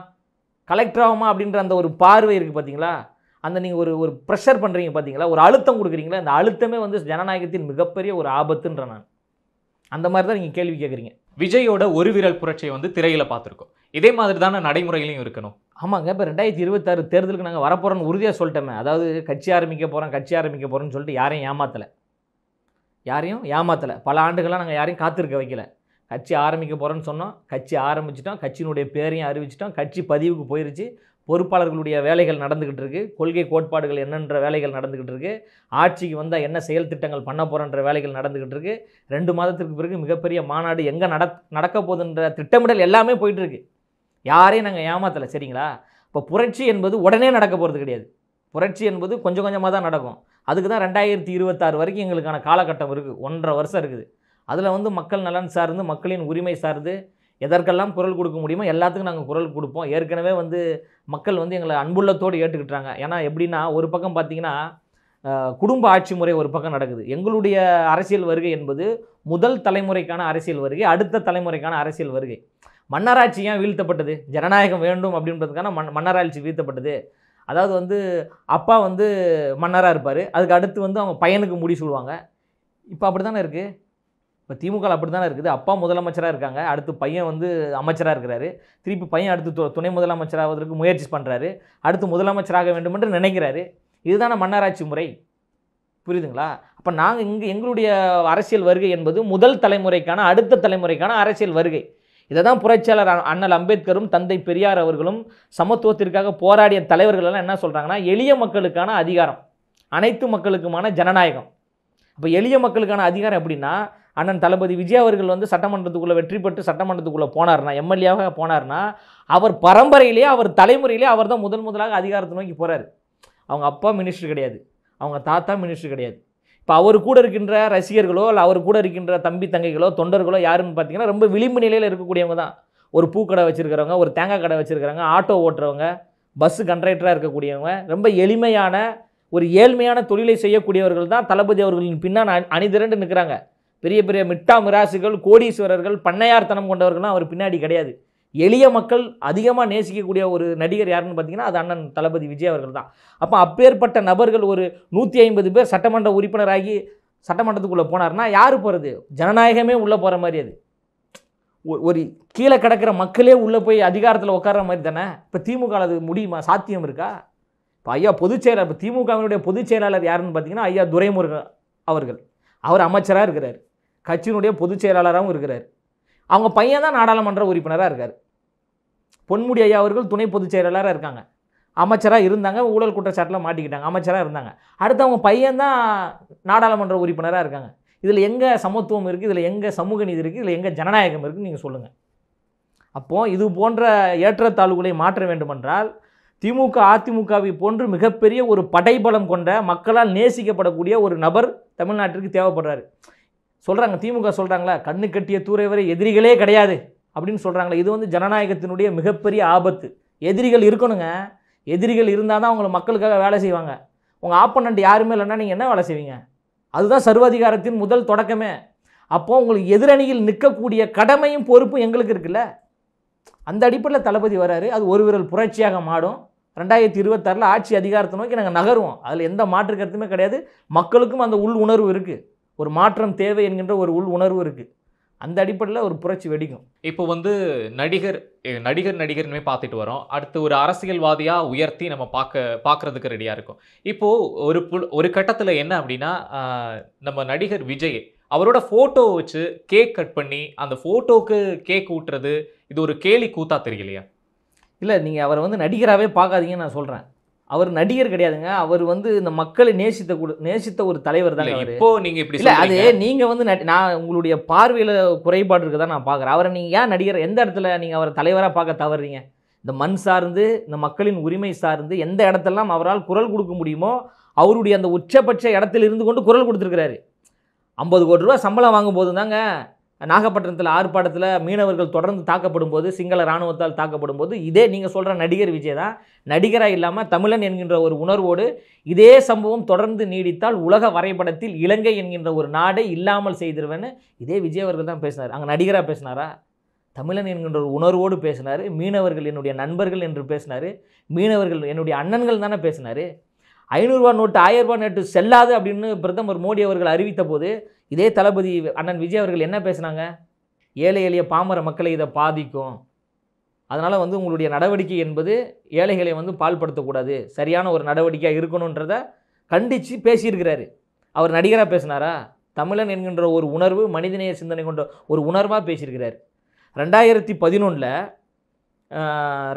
கலெக்டர் ஆகுமா அப்படின்ற அந்த ஒரு பார்வை இருக்குது பார்த்தீங்களா? அந்த நீங்கள் ஒரு ப்ரெஷர் பண்ணுறீங்க பார்த்தீங்களா, ஒரு அழுத்தம் கொடுக்குறீங்களா, அந்த அழுத்தமே வந்து ஜனநாயகத்தின் மிகப்பெரிய ஒரு ஆபத்துன்ற நான் அந்த மாதிரி தான் நீங்கள் கேள்வி கேட்குறீங்க. விஜயோட ஒரு விரல் புரட்சியை வந்து திரையில் பார்த்துருக்கோம். இதே மாதிரி தானே நடைமுறையிலையும் இருக்கணும். ஆமாங்க. இப்போ 2026 தேர்தலுக்கு நாங்கள் வரப்போகிறோன்னு உறுதியாக சொல்லிட்டோமே. அதாவது கட்சி ஆரம்பிக்க போகிறோன்னு சொல்லிட்டு யாரையும் ஏமாற்றலை. பல ஆண்டுகளாக நாங்கள் யாரையும் காத்திருக்க வைக்கல. கட்சி ஆரம்பிக்க போகிறோன்னு சொன்னோம், கட்சி ஆரம்பிச்சிட்டோம், கட்சியினுடைய பேரையும் அறிவிச்சிட்டோம், கட்சி பதிவுக்கு போயிருச்சு, பொறுப்பாளர்களுடைய வேலைகள் நடந்துக்கிட்டு இருக்குது, கொள்கை கோட்பாடுகள் என்னென்ற வேலைகள் நடந்துக்கிட்டு இருக்குது, ஆட்சிக்கு வந்தால் என்ன செயல் திட்டங்கள் பண்ண போகிறன்ற வேலைகள் நடந்துக்கிட்டு இருக்குது. 2 மாதத்திற்கு பிறகு மிகப்பெரிய மாநாடு எங்கே நடக்க போகுதுன்ற திட்டமிடல் எல்லாமே போயிட்டுருக்கு. யாரையும் நாங்கள் ஏமாற்றலை, சரிங்களா? இப்போ புரட்சி என்பது உடனே நடக்க போகிறது கிடையாது. புரட்சி என்பது கொஞ்சம் கொஞ்சமாக தான் நடக்கும். அதுக்கு தான் 2026 வரைக்கும் எங்களுக்கான காலகட்டம் இருக்குது, 1.5 வருஷம் இருக்குது. அதில் வந்து மக்கள் நலன் சார்ந்து, மக்களின் உரிமை சார்ந்து எதற்கெல்லாம் குரல் கொடுக்க முடியுமோ எல்லாத்துக்கும் நாங்கள் குரல் கொடுப்போம். ஏற்கனவே வந்து மக்கள் வந்து எங்களை அன்புள்ளத்தோடு ஏற்றுக்கிட்டாங்க. ஏன்னா எப்படின்னா, ஒரு பக்கம் பார்த்திங்கன்னா குடும்ப ஆட்சி முறை ஒரு பக்கம் நடக்குது. எங்களுடைய அரசியல் வருகை என்பது முதல் தலைமுறைக்கான அரசியல் வருகை, அடுத்த தலைமுறைக்கான அரசியல் வருகை. மன்னராட்சி ஏன் வீழ்த்தப்பட்டது? ஜனநாயகம் வேண்டும் அப்படின்றதுக்கான மன்னராட்சி வீழ்த்தப்பட்டது. அதாவது வந்து அப்பா வந்து மன்னராக இருப்பார், அதுக்கு அடுத்து வந்து அவங்க பையனுக்கு முடி சொல்லுவாங்க. இப்போ அப்படி தானே இருக்குது. இப்போ திமுக அப்படி தானே இருக்குது. அப்பா முதலமைச்சராக இருக்காங்க, அடுத்து பையன் வந்து அமைச்சராக இருக்கிறாரு, திருப்பி பையன் அடுத்து துணை முதலமைச்சராவதற்கு முயற்சி பண்ணுறாரு, அடுத்து முதலமைச்சராக வேண்டும் என்று நினைக்கிறாரு. இதுதானே மன்னராட்சி முறை, புரியுதுங்களா? அப்போ நாங்கள் எங்களுடைய அரசியல் வருகை என்பது முதல் தலைமுறைக்கான அடுத்த தலைமுறைக்கான அரசியல் வருகை. இதை தான் புரட்சியாளர் அண்ணல் அம்பேத்கரும் தந்தை பெரியார் அவர்களும் சமத்துவத்திற்காக போராடிய தலைவர்கள் எல்லாம் என்ன சொல்கிறாங்கன்னா, எளிய மக்களுக்கான அதிகாரம், அனைத்து மக்களுக்குமான ஜனநாயகம். இப்போ எளிய மக்களுக்கான அதிகாரம் எப்படின்னா, அண்ணன் தளபதி விஜய் அவர்கள் வந்து சட்டமன்றத்துக்குள்ளே வெற்றி பெற்று சட்டமன்றத்துக்குள்ளே போனார்னா, எம்எல்ஏவாக போனார்னா, அவர் பரம்பரையிலேயே அவர் தலைமுறையிலே அவர் தான் முதலாக அதிகாரத்தை நோக்கி போகிறார். அவங்க அப்பா மினிஸ்டர் கிடையாது, அவங்க தாத்தா மினிஸ்டர் கிடையாது. இப்போ அவர் கூட இருக்கின்ற ரசிகர்களோ இல்லை அவர் கூட இருக்கின்ற தம்பி தங்கைகளோ தொண்டர்களோ யாருன்னு பார்த்தீங்கன்னா ரொம்ப விளிம்பு நிலையில் இருக்கக்கூடியவங்க தான். ஒரு பூக்கடை வச்சுருக்கிறவங்க, ஒரு தேங்காய் கடை வச்சுருக்கிறவங்க, ஆட்டோ ஓட்டுறவங்க, பஸ்ஸு கண்டக்டராக இருக்கக்கூடியவங்க, ரொம்ப எளிமையான ஒரு ஏழ்மையான தொழிலை செய்யக்கூடியவர்கள் தான் தளபதி அவர்களின் பின்னால் அணிதிரண்டு நிற்கிறாங்க. பெரிய பெரிய மிட்டா மிராசுகள், கோடீஸ்வரர்கள், பண்ணையார்த்தனம் கொண்டவர்கள்லாம் அவர் பின்னாடி கிடையாது. எளிய மக்கள் அதிகமாக நேசிக்கக்கூடிய ஒரு நடிகர் யாருன்னு பார்த்தீங்கன்னா அது அண்ணன் தளபதி விஜய் அவர்கள் தான். அப்போ அப்பேற்பட்ட நபர்கள் ஒரு 150 பேர் சட்டமன்ற உறுப்பினராகி சட்டமன்றத்துக்குள்ளே போனார்னா யார் போகிறது? ஜனநாயகமே உள்ளே போகிற மாதிரி. அது ஒரு கீழே கிடக்கிற மக்களே உள்ளே போய் அதிகாரத்தில் உட்கார்ற மாதிரி தானே. இப்போ திமுக அது முடியுமா? சாத்தியம் இருக்கா? இப்போ ஐயா பொதுச் செயலாளர், இப்போ திமுகவினுடைய பொதுச் செயலாளர் யாருன்னு பார்த்தீங்கன்னா ஐயா துரைமுருகன் அவர்கள். அவர் அமைச்சராக இருக்கிறார், கட்சியினுடைய பொதுச் செயலாளராகவும் இருக்கிறார். அவங்க பையன் தான் நாடாளுமன்ற உறுப்பினராக இருக்கார். பொன்முடி ஐயா அவர்கள் துணை பொதுச் செயலாளராக இருக்காங்க, அமைச்சராக இருந்தாங்க, ஊழல் குற்றச்சாட்டில் மாட்டிக்கிட்டாங்க, அமைச்சராக இருந்தாங்க. அடுத்து அவங்க பையன் தான் நாடாளுமன்ற உறுப்பினராக இருக்காங்க. இதில் எங்கே சமத்துவம் இருக்குது? இதில் எங்கே சமூக நீதி இருக்குது? இதில் எங்கே ஜனநாயகம் இருக்குதுன்னு நீங்கள் சொல்லுங்கள். அப்போது இது போன்ற ஏற்றத்தாழ்வுகளை மாற்ற வேண்டுமென்றால் திமுக அதிமுகவை போன்று மிகப்பெரிய ஒரு படைபலம் கொண்ட மக்களால் நேசிக்கப்படக்கூடிய ஒரு நபர் தமிழ்நாட்டிற்கு தேவைப்படுறாரு. சொல்கிறாங்க, திமுக சொல்கிறாங்களா கண்ணு கட்டிய தூரை வரை எதிரிகளே கிடையாது அப்படின்னு சொல்கிறாங்களே. இது வந்து ஜனநாயகத்தினுடைய மிகப்பெரிய ஆபத்து. எதிரிகள் இருக்கணுங்க. எதிரிகள் இருந்தால் தான் அவங்களை மக்களுக்காக வேலை செய்வாங்க. உங்கள் ஆப்போனண்ட் யாருமே இல்லைன்னா நீங்கள் என்ன வேலை செய்வீங்க? அதுதான் சர்வாதிகாரத்தின் முதல் தொடக்கமே. அப்போது உங்களுக்கு எதிரணியில் நிற்கக்கூடிய கடமையும் பொறுப்பும் எங்களுக்கு இருக்குல்ல. அந்த அடிப்படையில் தளபதி வராரு. அது ஒரு விரல் புரட்சியாக மாடும். 2026 ஆட்சி அதிகாரத்தை நோக்கி நாங்கள் நகருவோம். அதில் எந்த மாற்று கருத்துமே கிடையாது. மக்களுக்கும் அந்த உள் உணர்வு இருக்குது. ஒரு மாற்றம் தேவை என்கின்ற ஒரு உள் உணர்வு இருக்குது. அந்த அடிப்படையில் ஒரு புரட்சி வெடிக்கும். இப்போ வந்து நடிகர்னு பார்த்துட்டு வரோம். அடுத்து ஒரு அரசியல்வாதியாக உயர்த்தி நம்ம பார்க்கறதுக்கு ரெடியாக இருக்கும். இப்போது ஒரு கட்டத்தில் என்ன அப்படின்னா, நம்ம நடிகர் விஜய் அவரோட ஃபோட்டோ வச்சு கேக் கட் பண்ணி அந்த ஃபோட்டோவுக்கு கேக் ஊட்டுறது, இது ஒரு கேலி கூத்தா தெரியலையா? இல்லை, நீங்கள் அவரை வந்து நடிகராகவே பார்க்காதீங்கன்னு நான் சொல்கிறேன். அவர் நடிகர் கிடையாதுங்க. அவர் வந்து இந்த மக்களை நேசித்த ஒரு தலைவர் தாங்க அவர். இப்போ நீங்கள் இப்படி இல்லை, அது நீங்கள் வந்து நான் உங்களுடைய பார்வையில் குறைபாடு இருக்குதான் நான் பார்க்குறேன். அவரை நீங்கள் ஏன் நடிகர், எந்த இடத்துல நீங்கள் அவரை தலைவராக பார்க்க தவறுறீங்க? இந்த மண் சார்ந்து, இந்த மக்களின் உரிமை சார்ந்து எந்த இடத்தெல்லாம் அவரால் குரல் கொடுக்க முடியுமோ அவருடைய அந்த உச்சபட்ச இடத்தில் இருந்து கொண்டு குரல் கொடுத்துருக்கிறாரு. 50 கோடி ரூபா சம்பளம் வாங்கும்போது தாங்க நாகப்பட்டினத்தில் ஆர்ப்பாட்டத்தில் மீனவர்கள் தொடர்ந்து தாக்கப்படும் போது, சிங்கள இராணுவத்தால் தாக்கப்படும் போது, இதே நீங்கள் சொல்கிற நடிகர் விஜய் தான் நடிகராக இல்லாமல் தமிழன் என்கின்ற ஒரு உணர்வோடு இதே சம்பவம் தொடர்ந்து நீடித்தால் உலக வரைபடத்தில் இலங்கை என்கின்ற ஒரு நாடை இல்லாமல் செய்திருவேன்னு இதே விஜய் அவர்கள் தான் பேசினார். அங்கே நடிகராக பேசினாரா? தமிழன் என்கின்ற ஒரு உணர்வோடு பேசினார். மீனவர்கள் என்னுடைய நண்பர்கள் என்று பேசினார். மீனவர்கள் என்னுடைய அண்ணன்கள் தானே பேசினார். 500 ரூபா நோட்டு 1000 ரூபா நோட்டு செல்லாது அப்படின்னு பிரதமர் மோடி அவர்கள் அறிவித்த போது இதே தளபதி அண்ணன் விஜய் அவர்கள் என்ன பேசினாங்க? ஏழை எளிய பாமர மக்களை இதை பாதிக்கும், அதனால் வந்து உங்களுடைய நடவடிக்கை என்பது ஏழைகளை வந்து பால்படுத்தக்கூடாது, சரியான ஒரு நடவடிக்கையாக இருக்கணுன்றதை கண்டித்து பேசியிருக்கிறாரு. அவர் நடிகராக பேசினாரா? தமிழன் என்கின்ற ஒரு உணர்வு, மனிதநேய சிந்தனை கொண்ட ஒரு உணர்வாக பேசியிருக்கிறார். 2011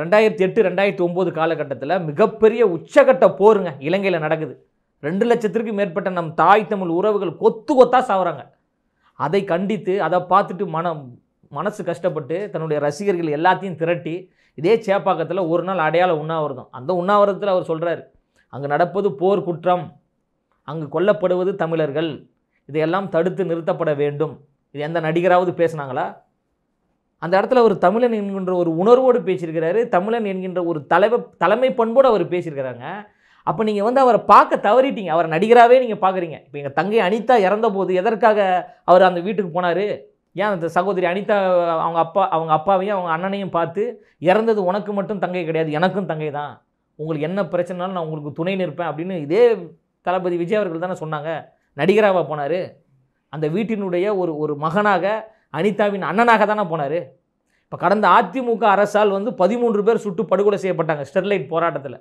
2008 2009 காலகட்டத்தில் மிகப்பெரிய உச்சகட்ட போருங்க இலங்கையில் நடக்குது. 2 லட்சத்திற்கு மேற்பட்ட நம் தாய் தமிழ் உறவுகள் கொத்து கொத்தாக சாவுறாங்க. அதை கண்டித்து அதை பார்த்துட்டு மனசு கஷ்டப்பட்டு தன்னுடைய ரசிகர்கள் எல்லாத்தையும் திரட்டி இதே சேப்பாக்கத்தில் ஒரு நாள் அடையாள உண்ணாவிரதம். அந்த உண்ணாவிரதத்தில் அவர் சொல்கிறார், அங்கு நடப்பது போர் குற்றம், அங்கு கொல்லப்படுவது தமிழர்கள், இதையெல்லாம் தடுத்து நிறுத்தப்பட வேண்டும். இது எந்த நடிகராவது பேசுனாங்களா? அந்த இடத்துல ஒரு தமிழன் என்கின்ற ஒரு உணர்வோடு பேசியிருக்கிறாரு. தமிழன் என்கின்ற ஒரு தலைமை பண்போடு அவர் பேசியிருக்கிறாங்க. அப்போ நீங்கள் வந்து அவரை பார்க்க தவறிட்டீங்க. அவர் நடிகராகவே நீங்கள் பார்க்குறீங்க. இப்போ எங்கள் தங்கை அனிதா இறந்த போது எதற்காக அவர் அந்த வீட்டுக்கு போனார்? ஏன் அந்த சகோதரி அனிதா அவங்க அப்பாவையும் அவங்க அண்ணனையும் பார்த்து, இறந்தது உனக்கு மட்டும் தங்கை கிடையாது, எனக்கும் தங்கை தான், உங்களுக்கு என்ன பிரச்சனைனாலும் நான் உங்களுக்கு துணை நிற்பேன் அப்படின்னு இதே தளபதி விஜய் அவர்கள் தானே சொன்னாங்க. நடிகராக போனார். அந்த வீட்டினுடைய ஒரு மகனாக, அனிதாவின் அண்ணனாக தானே போனார். இப்போ கடந்த அதிமுக அரசால் வந்து 13 பேர் சுட்டு படுகொலை செய்யப்பட்டாங்க ஸ்டெர்லைட் போராட்டத்தில்.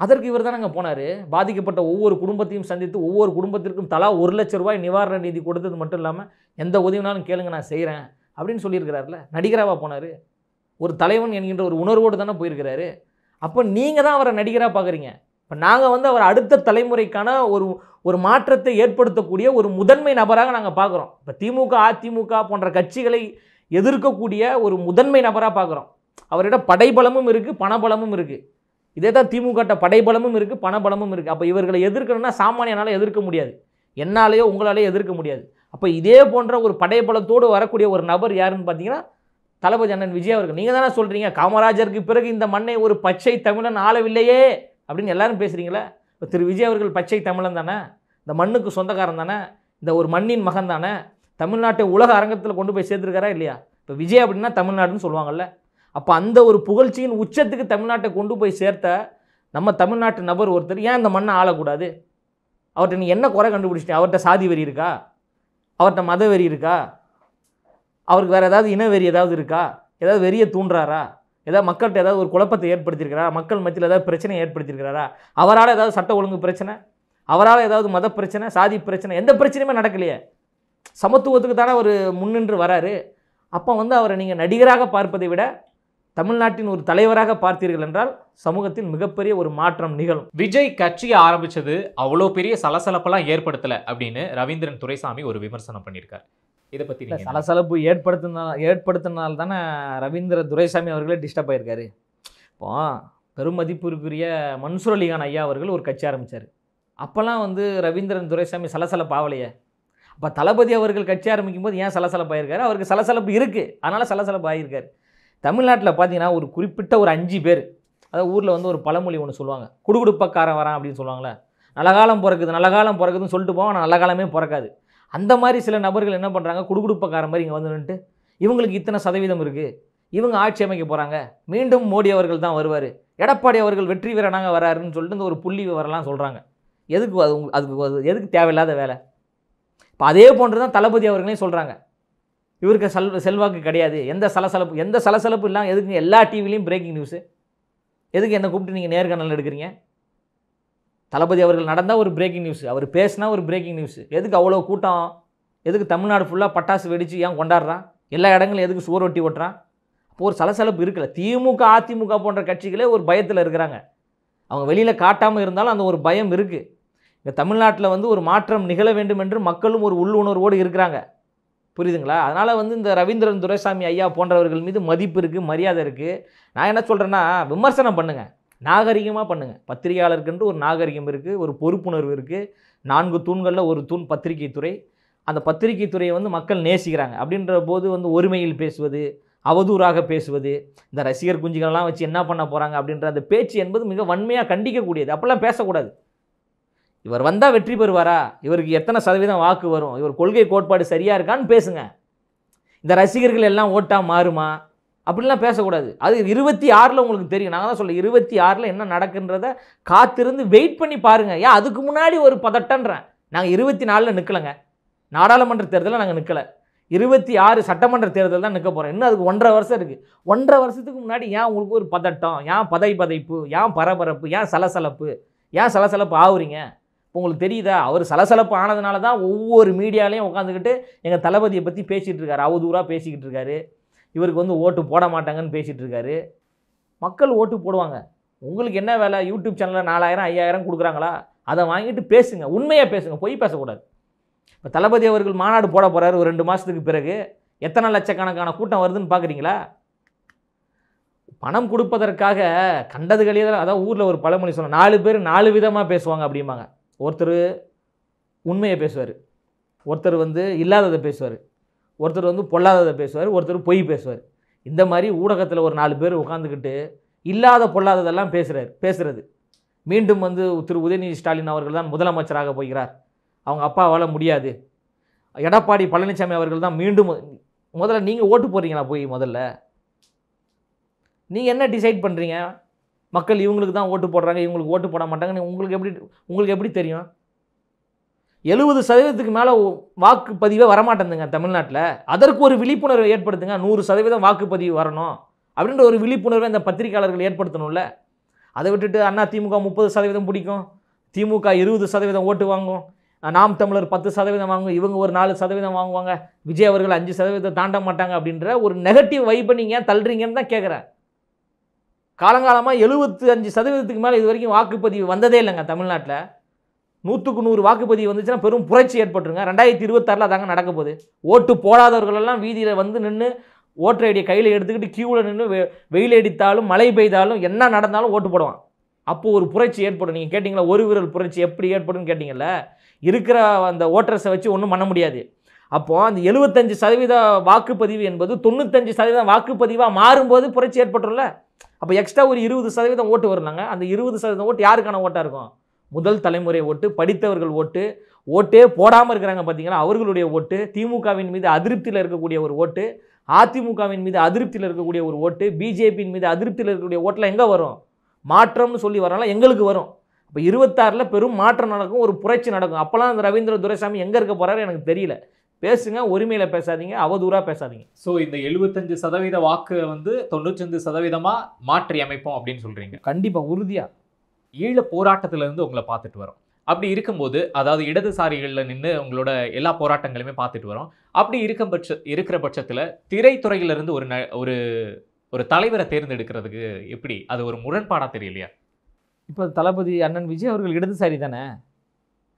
அதற்கு இவர் தானங்க போனார். பாதிக்கப்பட்ட ஒவ்வொரு குடும்பத்தையும் சந்தித்து ஒவ்வொரு குடும்பத்திற்கும் தலா 1 லட்சம் ரூபாய் நிவாரண நிதி கொடுத்தது மட்டும் இல்லாமல் எந்த உதவினாலும் கேளுங்க நான் செய்கிறேன் அப்படின்னு சொல்லியிருக்கிறார்ல. நடிகராக போனார். ஒரு தலைவன் என்கின்ற ஒரு உணர்வோடு தானே போயிருக்கிறாரு. அப்போ நீங்கள் தான் அவரை நடிகராக பார்க்குறீங்க. இப்போ நாங்கள் வந்து அவர் அடுத்த தலைமுறைக்கான ஒரு மாற்றத்தை ஏற்படுத்தக்கூடிய ஒரு முதன்மை நபராக நாங்கள் பார்க்குறோம். இப்போ திமுக அதிமுக போன்ற கட்சிகளை எதிர்க்கக்கூடிய ஒரு முதன்மை நபராக பார்க்குறோம். அவரிடம் படைபலமும் இருக்குது, பணபலமும் இருக்குது. இதே தான் திமுக படைபலமும் இருக்குது, பணபலமும் இருக்குது. அப்போ இவர்களை எதிர்க்கணும்னா சாமானியனால் எதிர்க்க முடியாது. என்னாலேயோ உங்களாலேயோ எதிர்க்க முடியாது. அப்போ இதே போன்ற ஒரு படைபலத்தோடு வரக்கூடிய ஒரு நபர் யாருன்னு பார்த்தீங்கன்னா தளபதி அண்ணன் விஜய் அவர்கள். நீங்கள் தானே சொல்கிறீங்க காமராஜருக்கு பிறகு இந்த மண்ணை ஒரு பச்சை தமிழன் ஆளவில்லையே அப்படின்னு எல்லாரும் பேசுகிறீங்களே. இப்போ திரு விஜய் அவர்கள் பச்சை தமிழன் தானே, இந்த மண்ணுக்கு சொந்தக்காரன் தானே, இந்த ஒரு மண்ணின் மகன் தானே, தமிழ்நாட்டை உலக அரங்கத்தில் கொண்டு போய் சேர்த்துருக்காரா இல்லையா? இப்போ விஜய் அப்படின்னா தமிழ்நாடுன்னு சொல்லுவாங்கல்ல. அப்போ அந்த ஒரு புகழ்ச்சியின் உச்சத்துக்கு தமிழ்நாட்டை கொண்டு போய் சேர்த்த நம்ம தமிழ்நாட்டு நபர் ஒருத்தர் ஏன் இந்த மண்ணை ஆளக்கூடாது? அவர்கிட்ட நீ என்ன குறை கண்டுபிடிச்சிட்டேன்? அவர்கிட்ட சாதி வெறி இருக்கா? அவர்கிட்ட மத வெறி இருக்கா? அவருக்கு வேறு ஏதாவது இன வெறி ஏதாவது இருக்கா? ஏதாவது வெறியை தூண்டுறாரா? ஏதாவது மக்கள்கிட்ட ஏதாவது ஒரு குழப்பத்தை ஏற்படுத்தியிருக்கிறாரா? மக்கள் மத்தியில் ஏதாவது பிரச்சனையை ஏற்படுத்தியிருக்கிறாரா? அவரால் ஏதாவது சட்ட ஒழுங்கு பிரச்சனை, அவரால் ஏதாவது மத பிரச்சனை, சாதி பிரச்சனை, எந்த பிரச்சனையுமே நடக்கலையே. சமத்துவத்துக்கு தானே அவர் முன்னின்று வராரு. அப்போ அவரை நீங்கள் நடிகராக பார்ப்பதை விட தமிழ்நாட்டின் ஒரு தலைவராக பார்த்தீர்கள் என்றால் சமூகத்தில் மிகப்பெரிய ஒரு மாற்றம் நிகழும். விஜய் கட்சியை ஆரம்பிச்சது அவ்வளோ பெரிய சலசலப்பெல்லாம் ஏற்படுத்தலை அப்படின்னு ரவீந்திரன் துரைசாமி ஒரு விமர்சனம் பண்ணியிருக்கார். இதை பற்றி சலசலப்பு ஏற்படுத்தினால தானே ரவீந்திர துரைசாமி அவர்களே டிஸ்டர்ப் ஆகியிருக்காரு. இப்போ பெருமதிப்பிற்குரிய மன்சூர் அலிகான் ஐயா அவர்கள் ஒரு கட்சி ஆரம்பித்தார். அப்போல்லாம் ரவீந்திரன் துரைசாமி சலசலப்பு ஆகலையே. அப்போ தளபதி அவர்கள் கட்சி ஆரம்பிக்கும் போது ஏன் சலசலப்பு ஆகியிருக்காரு? அவருக்கு சலசலப்பு இருக்குது, அதனால் சலசலப்பு ஆகியிருக்காரு. தமிழ்நாட்டில் பார்த்தீங்கன்னா ஒரு குறிப்பிட்ட ஒரு 5 பேர், அதாவது ஊரில் ஒரு பழமொழி ஒன்று சொல்லுவாங்க, குடுகுடுப்பக்காரன் வரான் அப்படின்னு சொல்லுவாங்களே. நல்ல காலம் பிறக்குது நல்ல காலம் பிறக்குதுன்னு சொல்லிட்டு போவோம், ஆனால் நல்ல காலமே பிறக்காது. அந்த மாதிரி சில நபர்கள் என்ன பண்ணுறாங்க, குடுகுடுப்பக்காரன் மாதிரி இங்கே நின்றுட்டு இவங்களுக்கு இத்தனை சதவீதம் இருக்குது, இவங்க ஆட்சி அமைக்க போகிறாங்க, மீண்டும் மோடி அவர்கள் தான் வருவார், எடப்பாடி அவர்கள் வெற்றி வீரனாக வராருன்னு சொல்லிட்டு இந்த ஒரு புள்ளி விவரம்லாம் சொல்கிறாங்க. எதுக்கு அதுக்கு எதுக்கு தேவையில்லாத வேலை? இப்போ அதே போன்று தான் தளபதி அவர்களையும் சொல்கிறாங்க, இவருக்கு செல்வாக்கு கிடையாது, எந்த சலசலப்பு இல்லாமல் எதுக்கு எல்லா டிவிலையும் பிரேக்கிங் நியூஸு, எதுக்கு என்னை கூப்பிட்டு நீங்கள் நேர்காணல் எடுக்கிறீங்க? தளபதி அவர்கள் நடந்தால் ஒரு பிரேக்கிங் நியூஸ், அவர் பேசினா ஒரு பிரேக்கிங் நியூஸ். எதுக்கு அவ்வளோ கூட்டம்? எதுக்கு தமிழ்நாடு ஃபுல்லாக பட்டாசு வெடித்து ஏன் கொண்டாடுறான்? எல்லா இடங்களும் எதுக்கு சுவர் ஒட்டி ஓட்டுறான்? அப்போ ஒரு சலசலப்பு இருக்குல்ல. திமுக அதிமுக போன்ற கட்சிகளே ஒரு பயத்தில் இருக்கிறாங்க. அவங்க வெளியில் காட்டாமல் இருந்தாலும் அந்த ஒரு பயம் இருக்குது. இந்த தமிழ்நாட்டில் ஒரு மாற்றம் நிகழ வேண்டும் என்று மக்களும் ஒரு உள்ளுணர்வோடு இருக்கிறாங்க. புரியுதுங்களா? அதனால் இந்த ரவீந்திரன் துரைசாமி ஐயா போன்றவர்கள் மீது மதிப்பு இருக்குது, மரியாதை இருக்குது. நான் என்ன சொல்கிறேன்னா, விமர்சனம் பண்ணுங்கள், நாகரிகமாக பண்ணுங்கள். பத்திரிகையாளருக்கென்று ஒரு நாகரிகம் இருக்குது, ஒரு பொறுப்புணர்வு இருக்குது. 4 தூண்களில் ஒரு தூண் பத்திரிகை துறை. அந்த பத்திரிகை துறையை மக்கள் நேசிக்கிறாங்க. அப்படின்ற போது ஒருமையில் பேசுவது, அவதூறாக பேசுவது, இந்த ரசிகர் குஞ்சுகளெல்லாம் வச்சு என்ன பண்ண போகிறாங்க அப்படின்ற அந்த பேச்சு என்பது மிக வன்மையாக கண்டிக்கக்கூடியது. அப்போல்லாம் பேசக்கூடாது. இவர் வந்தால் வெற்றி பெறுவாரா, இவருக்கு எத்தனை சதவீதம் வாக்கு வரும், இவர் கொள்கை கோட்பாடு சரியாக இருக்கான்னு பேசுங்க. இந்த ரசிகர்கள் எல்லாம் ஓட்டா மாறுமா அப்படின்லாம் பேசக்கூடாது. அது 26 உங்களுக்கு தெரியும். நாங்கள் தான் சொல்ல 26 என்ன நடக்குன்றதை காத்திருந்து வெயிட் பண்ணி பாருங்கள். ஏன் அதுக்கு முன்னாடி ஒரு பதட்டன்றேன். நாங்கள் 24 நிற்கலைங்க. நாடாளுமன்ற தேர்தலில் நாங்கள் நிற்கலை. 26 சட்டமன்ற தேர்தல் தான் நிற்க போகிறோம். இன்னும் அதுக்கு 1.5 வருஷம் இருக்குது. 1.5 வருஷத்துக்கு முன்னாடி ஏன் உங்களுக்கு ஒரு பதட்டம், ஏன் பதைப்பு, ஏன் பரபரப்பு, ஏன் சலசலப்பு ஆகுறீங்க? உங்களுக்கு தெரியுதா? அவர் சலசலப்பு ஆனதுனால தான் ஒவ்வொரு மீடியாலையும் உட்காந்துக்கிட்டு எங்கள் தளபதியை பற்றி பேசிகிட்டு இருக்காரு, அவதூறாக பேசிக்கிட்டு இருக்காரு. இவருக்கு ஓட்டு போட மாட்டாங்கன்னு பேசிகிட்டு இருக்காரு. மக்கள் ஓட்டு போடுவாங்க. உங்களுக்கு என்ன வேலை? யூடியூப் சேனலில் 4000 5000 கொடுக்குறாங்களா? அதை வாங்கிட்டு பேசுங்க, உண்மையாக பேசுங்க, பொய் பேசக்கூடாது. இப்போ தளபதி அவர்கள் மாநாடு போட போகிறாரு ஒரு 2 மாதத்துக்கு பிறகு. எத்தனை லட்சக்கணக்கான கூட்டம் வருதுன்னு பார்க்குறீங்களா? பணம் கொடுப்பதற்காக கண்டதுகளே. அதான் ஊரில் ஒரு பழமொழி சொன்ன, 4 பேர் 4 விதமாக பேசுவாங்க அப்படிம்பாங்க. ஒருத்தர் உண்மையை பேசுவார், ஒருத்தர் இல்லாததை பேசுவார், ஒருத்தர் பொல்லாததை பேசுவார், ஒருத்தர் பொய் பேசுவார். இந்த மாதிரி ஊடகத்தில் ஒரு 4 பேர் உட்காந்துக்கிட்டு இல்லாத பொல்லாததெல்லாம் பேசுகிறது. மீண்டும் திரு உதயநிதி ஸ்டாலின் அவர்கள் தான் முதலமைச்சராக போகிறார், அவங்க அப்பாவால் முடியாது, எடப்பாடி பழனிசாமி அவர்கள் தான் மீண்டும். முதல்ல நீங்கள் ஓட்டு போடுறீங்களா? போய் முதல்ல நீங்கள் என்ன டிசைட் பண்ணுறீங்க? மக்கள் இவங்களுக்கு தான் ஓட்டு போடுறாங்க, இவங்களுக்கு ஓட்டு போட மாட்டாங்கன்னு உங்களுக்கு எப்படி தெரியும்? 70% மேலே வாக்குப்பதிவே வரமாட்டேங்குதுங்க தமிழ்நாட்டில். அதற்கு ஒரு விழிப்புணர்வை ஏற்படுத்துங்க. 100% வாக்குப்பதிவு வரணும் அப்படின்ற ஒரு விழிப்புணர்வை இந்த பத்திரிகையாளர்கள் ஏற்படுத்தணும்ல. அதை விட்டுட்டு அண்ணா திமுக 30% பிடிக்கும், திமுக 20% ஓட்டு வாங்கும், நாம் தமிழர் 10% வாங்கும், இவங்க ஒரு 4% வாங்குவாங்க, விஜய் அவர்கள் 5% தாண்ட மாட்டாங்க அப்படின்ற ஒரு நெகட்டிவ் வைப்பை நீங்கள் ஏன் தள்ளுறீங்கன்னு தான் கேட்குறேன். காலங்காலமாக 75% மேலே இது வரைக்கும் வாக்குப்பதிவு வந்ததே இல்லைங்க தமிழ்நாட்டில். 100க்கு 100 வாக்குப்பதிவு வந்துச்சுன்னா பெரும் புரட்சி ஏற்பட்டுருங்க. 2026 தாங்க நடக்க போகுது. ஓட்டு போடாதவர்களெல்லாம் வீதியில் நின்று ஓட்டர் ஐடியை கையில் எடுத்துக்கிட்டு கியூவில் நின்று வெயில் அடித்தாலும் மழை பெய்தாலும் என்ன நடந்தாலும் ஓட்டு போடுவான். அப்போது ஒரு புரட்சி ஏற்படும். நீங்கள் கேட்டிங்களா ஒரு விரல் புரட்சி எப்படி ஏற்படும்னு கேட்டிங்கல்ல. இருக்கிற அந்த ஓட்டர்ஸை வச்சு ஒன்றும் பண்ண முடியாது. அப்போது அந்த 75% வாக்குப்பதிவு என்பது 95% வாக்குப்பதிவாக மாறும்போது புரட்சி ஏற்பட்டும்ல. அப்போ எக்ஸ்ட்ரா ஒரு 20% ஓட்டு வரலாங்க. அந்த 20% ஓட்டு யாருக்கான ஓட்டாக இருக்கும்? முதல் தலைமுறை ஓட்டு, படித்தவர்கள் ஓட்டு, ஓட்டே போடாமல் இருக்கிறாங்க பார்த்தீங்களா, அவர்களுடைய ஓட்டு, திமுகவின் மீது அதிருப்தியில் இருக்கக்கூடிய ஒரு ஓட்டு, அதிமுகவின் மீது அதிருப்தியில் இருக்கக்கூடிய ஒரு ஓட்டு, பிஜேபியின் மீது அதிருப்தியில் இருக்கக்கூடிய ஓட்டில் எங்கே வரும்? மாற்றம்னு சொல்லி வரலாம், எங்களுக்கு வரும். இப்போ 26 பெரும் மாற்றம் நடக்கும், ஒரு புரட்சி நடக்கும். அப்போலாம் அந்த ரவீந்திர துரைசாமி எங்கே இருக்க போகிறாரு எனக்கு தெரியல. பேசுங்க, உரிமையில் பேசாதீங்க, அவதூறாக பேசாதீங்க. ஸோ இந்த 75% வாக்கு வந்து 95% மாற்றி அமைப்போம் அப்படின்னு சொல்றீங்க. கண்டிப்பாக, உறுதியாக. ஈழ போராட்டத்திலிருந்து உங்களை பார்த்துட்டு வரோம். அப்படி இருக்கும்போது, அதாவது இடதுசாரிகளில் நின்று உங்களோட எல்லா போராட்டங்களையுமே பார்த்துட்டு வரோம். அப்படி இருக்கிற பட்சத்தில் திரைத்துறையிலிருந்து ஒரு ஒரு தலைவரை தேர்ந்தெடுக்கிறதுக்கு எப்படி அது ஒரு முரண்பாடாக தெரியலையா? இப்போ தளபதி அண்ணன் விஜய் அவர்கள் இடதுசாரி தானே.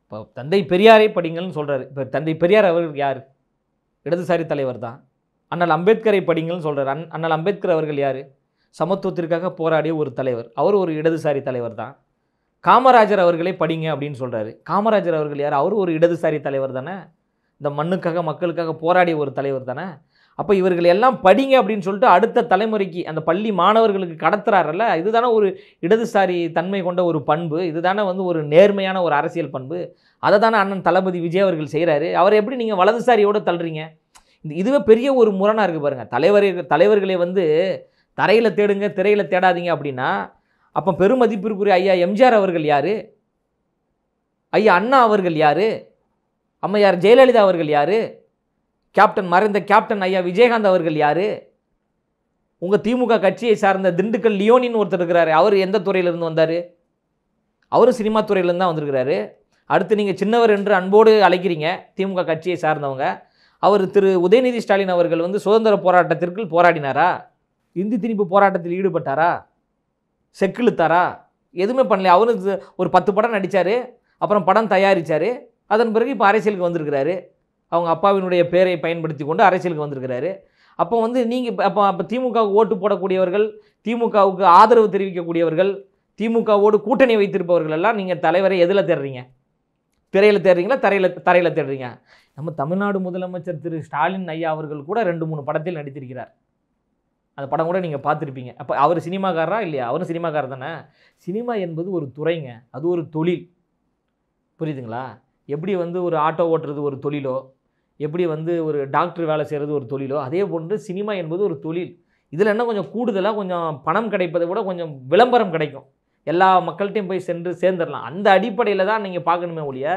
இப்போ தந்தை பெரியாரை படிங்கள்னு சொல்கிறாரு. இப்போ தந்தை பெரியார் அவர்கள் யார்? இடதுசாரி தலைவர் தான். அண்ணல் அம்பேத்கரை படிங்கள்னு சொல்கிறார். அண்ணல் அம்பேத்கர் அவர்கள் யார்? சமத்துவத்திற்காக போராடிய ஒரு தலைவர். அவர் ஒரு இடதுசாரி தலைவர் தான். காமராஜர் அவர்களை படிங்க அப்படின்னு சொல்கிறாரு. காமராஜர் அவர்கள் யார்? அவர் ஒரு இடதுசாரி தலைவர் தானே. இந்த மண்ணுக்காக மக்களுக்காக போராடிய ஒரு தலைவர் தானே. அப்போ இவர்கள் எல்லாம் படிங்க அப்படின்னு சொல்லிட்டு அடுத்த தலைமுறைக்கு அந்த பள்ளி மாணவர்களுக்கு கடத்துறாருல்ல, இதுதானே ஒரு இடதுசாரி தன்மை கொண்ட ஒரு பண்பு. இதுதானே வந்து ஒரு நேர்மையான ஒரு அரசியல் பண்பு. அதை தானே அண்ணன் தளபதி விஜய் அவர்கள் செய்கிறாரு. அவரை எப்படி நீங்கள் வலதுசாரியோடு தள்ளுறீங்க? இதுவே பெரிய ஒரு முரணாக இருக்குது பாருங்கள். தலைவர்களை வந்து தரையில் தேடுங்க, திரையில் தேடாதீங்க அப்படின்னா, அப்போ பெருமதிப்பிற்குரிய ஐயா எம்ஜிஆர் அவர்கள் யார்? ஐயா அண்ணா அவர்கள் யார்? அம்மையார் ஜெயலலிதா அவர்கள் யார்? மறைந்த கேப்டன் ஐயா விஜயகாந்த் அவர்கள் யார்? உங்கள் திமுக கட்சியை சார்ந்த திண்டுக்கல் லியோனின்னு ஒருத்தர் இருக்கிறாரு. அவர் எந்த துறையிலிருந்து வந்தார்? அவரும் சினிமா துறையிலேருந்து தான் வந்திருக்கிறாரு. அடுத்து நீங்கள் சின்னவர் என்று அன்போடு அழைக்கிறீங்க திமுக கட்சியை சார்ந்தவங்க. அவர் திரு உதயநிதி ஸ்டாலின் அவர்கள் வந்து சுதந்திர போராட்டத்திற்கு போராடினாரா? இந்தி திணிப்பு போராட்டத்தில் ஈடுபட்டாரா? செக்கிழுத்தாரா? எதுவுமே பண்ணல. அவரு ஒரு 10 படம் நடித்தார், அப்புறம் படம் தயாரித்தார். அதன் பிறகு இப்போ அரசியலுக்கு வந்திருக்கிறாரு. அவங்க அப்பாவினுடைய பேரை பயன்படுத்தி கொண்டு அரசியலுக்கு வந்திருக்கிறாரு. அப்போ வந்து நீங்கள் அப்போ திமுகவுக்கு ஓட்டு போடக்கூடியவர்கள், திமுகவுக்கு ஆதரவு தெரிவிக்கக்கூடியவர்கள், திமுகவோடு கூட்டணி வைத்திருப்பவர்கள் எல்லாம் நீங்கள் தலைவரை எதில் தேடுறீங்க? திரையில் தேடுறீங்களா, தரையில் தேடுறீங்க? நம்ம தமிழ்நாடு முதலமைச்சர் திரு ஸ்டாலின் ஐயா அவர்கள் கூட 2-3 படத்தில் நடித்திருக்கிறார். அந்த படம் கூட நீங்கள் பார்த்துருப்பீங்க. அப்போ அவர் சினிமாக்காரரா இல்லையா? அவரும் சினிமாக்காரர் தானே. சினிமா என்பது ஒரு துறைங்க, அது ஒரு தொழில். புரியுதுங்களா? எப்படி வந்து ஒரு ஆட்டோ ஓட்டுறது ஒரு தொழிலோ, எப்படி வந்து ஒரு டாக்டர் வேலை செய்கிறது ஒரு தொழிலோ, அதே போன்று சினிமா என்பது ஒரு தொழில். இதில் என்ன கொஞ்சம் கூடுதலாக கொஞ்சம் பணம் கிடைப்பதை விட கொஞ்சம் விளம்பரம் கிடைக்கும். எல்லா மக்கள்கிட்டையும் போய் சேர்ந்துடலாம். அந்த அடிப்படையில் தான் நீங்கள் பார்க்கணுமே ஒழிய,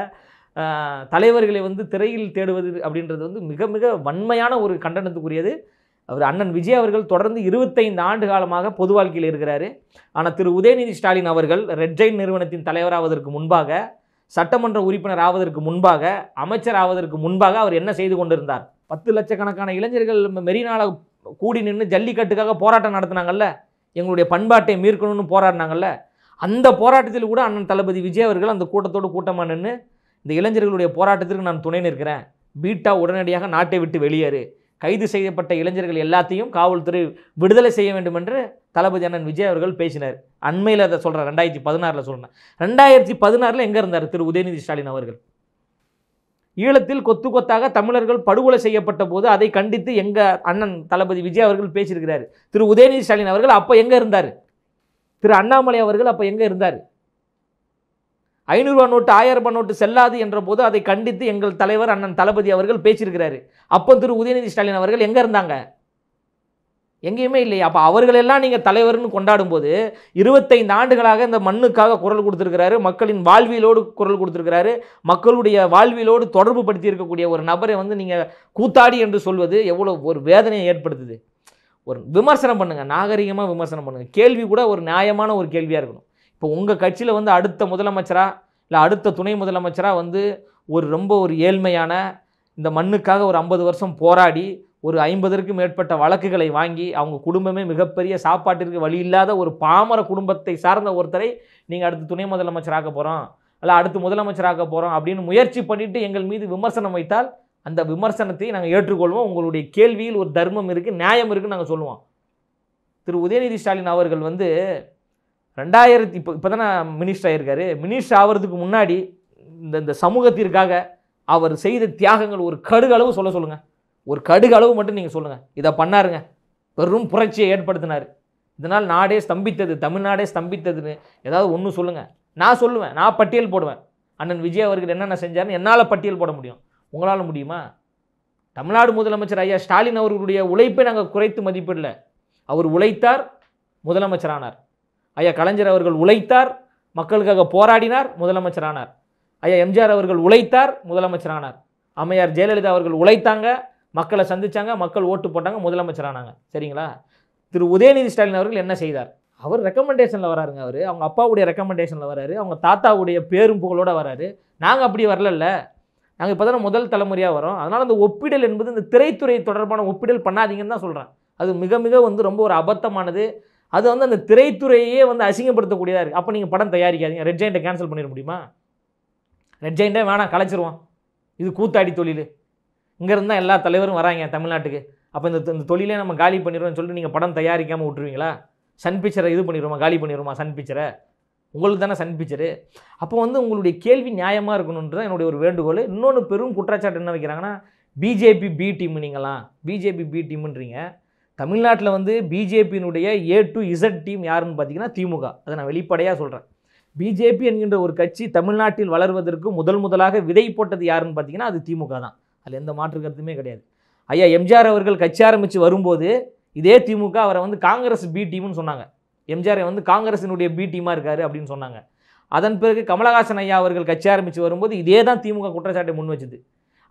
தலைவர்களை வந்து திரையில் தேடுவது அப்படின்றது வந்து மிக மிக வன்மையான ஒரு கண்டனத்துக்குரியது. அவர் அண்ணன் விஜய் அவர்கள் தொடர்ந்து 25 ஆண்டு காலமாக பொது வாழ்க்கையில் இருக்கிறாரு. ஆனால் திரு உதயநிதி ஸ்டாலின் அவர்கள் ரெட் ஜெயின் நிறுவனத்தின் தலைவராவதற்கு முன்பாக, சட்டமன்ற உறுப்பினர் ஆவதற்கு முன்பாக, அமைச்சர் ஆவதற்கு முன்பாக அவர் என்ன செய்து கொண்டிருந்தார்? 10 லட்சக்கணக்கான இளைஞர்கள் மெரினாவில் கூடி நின்று ஜல்லிக்கட்டுக்காக போராட்டம் நடத்தினாங்கல்ல, எங்களுடைய பண்பாட்டை மீட்கணும்னு போராடினாங்கல்ல, அந்த போராட்டத்தில் கூட அண்ணன் தளபதி விஜய் அவர்கள் அந்த கூட்டத்தோடு கூட்டமாக நின்று இந்த இளைஞர்களுடைய போராட்டத்திற்கு நான் துணை நிற்கிறேன், பீட்டா உடனடியாக நாட்டை விட்டு வெளியேறு, கைது செய்யப்பட்ட இளைஞர்கள் எல்லாத்தையும் காவல்துறை விடுதலை செய்ய வேண்டும் என்று தளபதி அண்ணன் விஜய் அவர்கள் பேசினார். அண்மையில் அதை சொல்கிறேன், 2016 சொல்கிறேன். 2016 எங்கே இருந்தார் திரு உதயநிதி ஸ்டாலின் அவர்கள்? ஈழத்தில் கொத்து கொத்தாக தமிழர்கள் படுகொலை செய்யப்பட்ட போது அதை கண்டித்து எங்கள் அண்ணன் தளபதி விஜய் அவர்கள் பேசியிருக்கிறார். திரு உதயநிதி ஸ்டாலின் அவர்கள் அப்போ எங்கே இருந்தார்? திரு அண்ணாமலை அவர்கள் அப்போ எங்கே இருந்தார்? 500 ரூபா நோட்டு 1000 ரூபாய் நோட்டு செல்லாது என்ற போது அதை கண்டித்து எங்கள் தலைவர் அண்ணன் தளபதி அவர்கள் பேசியிருக்கிறாரு. அப்போ திரு உதயநிதி ஸ்டாலின் அவர்கள் எங்கே இருந்தாங்க? எங்கேயுமே இல்லையா? அப்போ அவர்களெல்லாம் நீங்கள் தலைவர்னு கொண்டாடும் போது 25 ஆண்டுகளாக இந்த மண்ணுக்காக குரல் கொடுத்துருக்கிறாரு, மக்களின் வாழ்வியலோடு குரல் கொடுத்துருக்கிறாரு, மக்களுடைய வாழ்வியலோடு தொடர்பு படுத்தி இருக்கக்கூடிய ஒரு நபரை வந்து நீங்கள் கூத்தாடி என்று சொல்வது எவ்வளோ ஒரு வேதனையை ஏற்படுத்துது. ஒரு விமர்சனம் பண்ணுங்கள், நாகரிகமாக விமர்சனம் பண்ணுங்கள். கேள்வி கூட ஒரு நியாயமான ஒரு கேள்வியாக இருக்கணும். இப்போ உங்கள் கட்சியில் வந்து அடுத்த முதலமைச்சராக இல்லை அடுத்த துணை முதலமைச்சராக வந்து ரொம்ப ஒரு ஏழ்மையான, இந்த மண்ணுக்காக ஒரு 50 வருஷம் போராடி ஒரு 50க்கும் மேற்பட்ட வழக்குகளை வாங்கி அவங்க குடும்பமே மிகப்பெரிய சாப்பாட்டிற்கு வழி இல்லாத ஒரு பாமர குடும்பத்தை சார்ந்த ஒருத்தரை நீங்கள் அடுத்து துணை முதலமைச்சராக போகிறோம் இல்லை அடுத்து முதலமைச்சராக போகிறோம் அப்படின்னு முயற்சி பண்ணிவிட்டு எங்கள் மீது விமர்சனம் வைத்தால் அந்த விமர்சனத்தை நாங்கள் ஏற்றுக்கொள்வோம். உங்களுடைய கேள்வியில் ஒரு தர்மம் இருக்குது, நியாயம் இருக்குன்னு நாங்கள் சொல்லுவோம். திரு உதயநிதி ஸ்டாலின் அவர்கள் வந்து 2000 இப்போ தானே மினிஸ்டர் ஆகியிருக்காரு. மினிஸ்டர் ஆகிறதுக்கு முன்னாடி இந்த சமூகத்திற்காக அவர் செய்த தியாகங்கள் ஒரு கடுகளவு சொல்லுங்கள். ஒரு கடுகளவு மட்டும் நீங்கள் சொல்லுங்கள். இதை பண்ணாருங்க, பெரும் புரட்சியை ஏற்படுத்தினார், இதனால் நாடே ஸ்தம்பித்தது, தமிழ்நாடே ஸ்தம்பித்ததுன்னு ஏதாவது ஒன்று சொல்லுங்கள். நான் சொல்லுவேன், நான் பட்டியல் போடுவேன். அண்ணன் விஜய் அவர்கள் என்னென்ன செஞ்சாருன்னு என்னால் பட்டியல் போட முடியும். உங்களால் முடியுமா? தமிழ்நாடு முதலமைச்சர் ஐயா ஸ்டாலின் அவர்களுடைய உழைப்பை நாங்கள் குறைத்து மதிப்பிடல. அவர் உழைத்தார், முதலமைச்சரானார். ஐயா கலைஞர் அவர்கள் உழைத்தார், மக்களுக்காக போராடினார், முதலமைச்சரானார். ஐயா எம்ஜிஆர் அவர்கள் உழைத்தார், முதலமைச்சரானார். அம்மையார் ஜெயலலிதா அவர்கள் உழைத்தாங்க, மக்களை சந்திச்சாங்க, மக்கள் ஓட்டு போட்டாங்க, முதலமைச்சரானாங்க. சரிங்களா? திரு உதயநிதி ஸ்டாலின் அவர்கள் என்ன செய்தார்? அவர் ரெக்கமெண்டேஷனில் வராருங்க. அவர் அவங்க அப்பாவுடைய ரெக்கமெண்டேஷனில் வராரு, அவங்க தாத்தாவுடைய பேரும் புகழோடு வராரு. நாங்கள் அப்படி வரல. நாங்கள் இப்போ தானே முதல் தலைமுறையாக வரோம். அதனால் அந்த ஒப்பிடல் என்பது இந்த திரைத்துறை தொடர்பான ஒப்பிடல் பண்ணாதீங்கன்னு தான் சொல்கிறேன். அது மிக மிக ரொம்ப ஒரு அபத்தமானது. அது அந்த திரைத்துறையே அசிங்கப்படுத்தக்கூடியதாக இருக்குது. அப்போ நீங்கள் படம் தயாரிக்காதீங்க. ரெட் ஜெயண்ட்டை கேன்சல் பண்ணிட முடியுமா? ரெட் ஜெயண்ட்டே வேணாம், கலைச்சிருவோம், இது கூத்தாடி தொழில். இங்கே இருந்தால் எல்லா தலைவரும் வராங்க தமிழ்நாட்டுக்கு, அப்போ இந்த தொழிலே நம்ம காலி பண்ணிடுவோம்னு சொல்லிட்டு நீங்கள் படம் தயாரிக்காமல் விட்டுருவீங்களா? சன் பிக்சரை இது பண்ணிடுவோமா, காலி பண்ணிடுவோமா சன் பிக்சரை? உங்களுக்கு தானே சன் பிக்சரு. அப்போ உங்களுடைய கேள்வி நியாயமாக இருக்கணுன்றது என்னுடைய ஒரு வேண்டுகோள். இன்னொன்று பெரும் குற்றச்சாட்டு என்ன வைக்கிறாங்கன்னா, பிஜேபி பி டீம். நீங்களாம் பிஜேபி பி டீம்ன்றீங்க. தமிழ்நாட்டில் பிஜேபியினுடைய ஏ டு இசட் டீம் யாருன்னு பார்த்தீங்கன்னா திமுக. அதை நான் வெளிப்படையாக சொல்கிறேன். பிஜேபி என்கின்ற ஒரு கட்சி தமிழ்நாட்டில் வளர்வதற்கு முதலாக விதை போட்டது யாருன்னு பார்த்தீங்கன்னா அது திமுக தான். அதில் எந்த மாற்று கருத்துமே கிடையாது. ஐயா எம்ஜிஆர் அவர்கள் கட்சி ஆரம்பித்து வரும்போது இதே திமுக அவரை காங்கிரஸ் பி டீம்னு சொன்னாங்க. எம்ஜிஆரை காங்கிரஸினுடைய பி டீமாக இருக்கார் அப்படின்னு சொன்னாங்க. அதன் பிறகு கமலஹாசன் ஐயா அவர்கள் கட்சி ஆரம்பித்து வரும்போது இதே தான் திமுக குற்றச்சாட்டை முன் வச்சுது.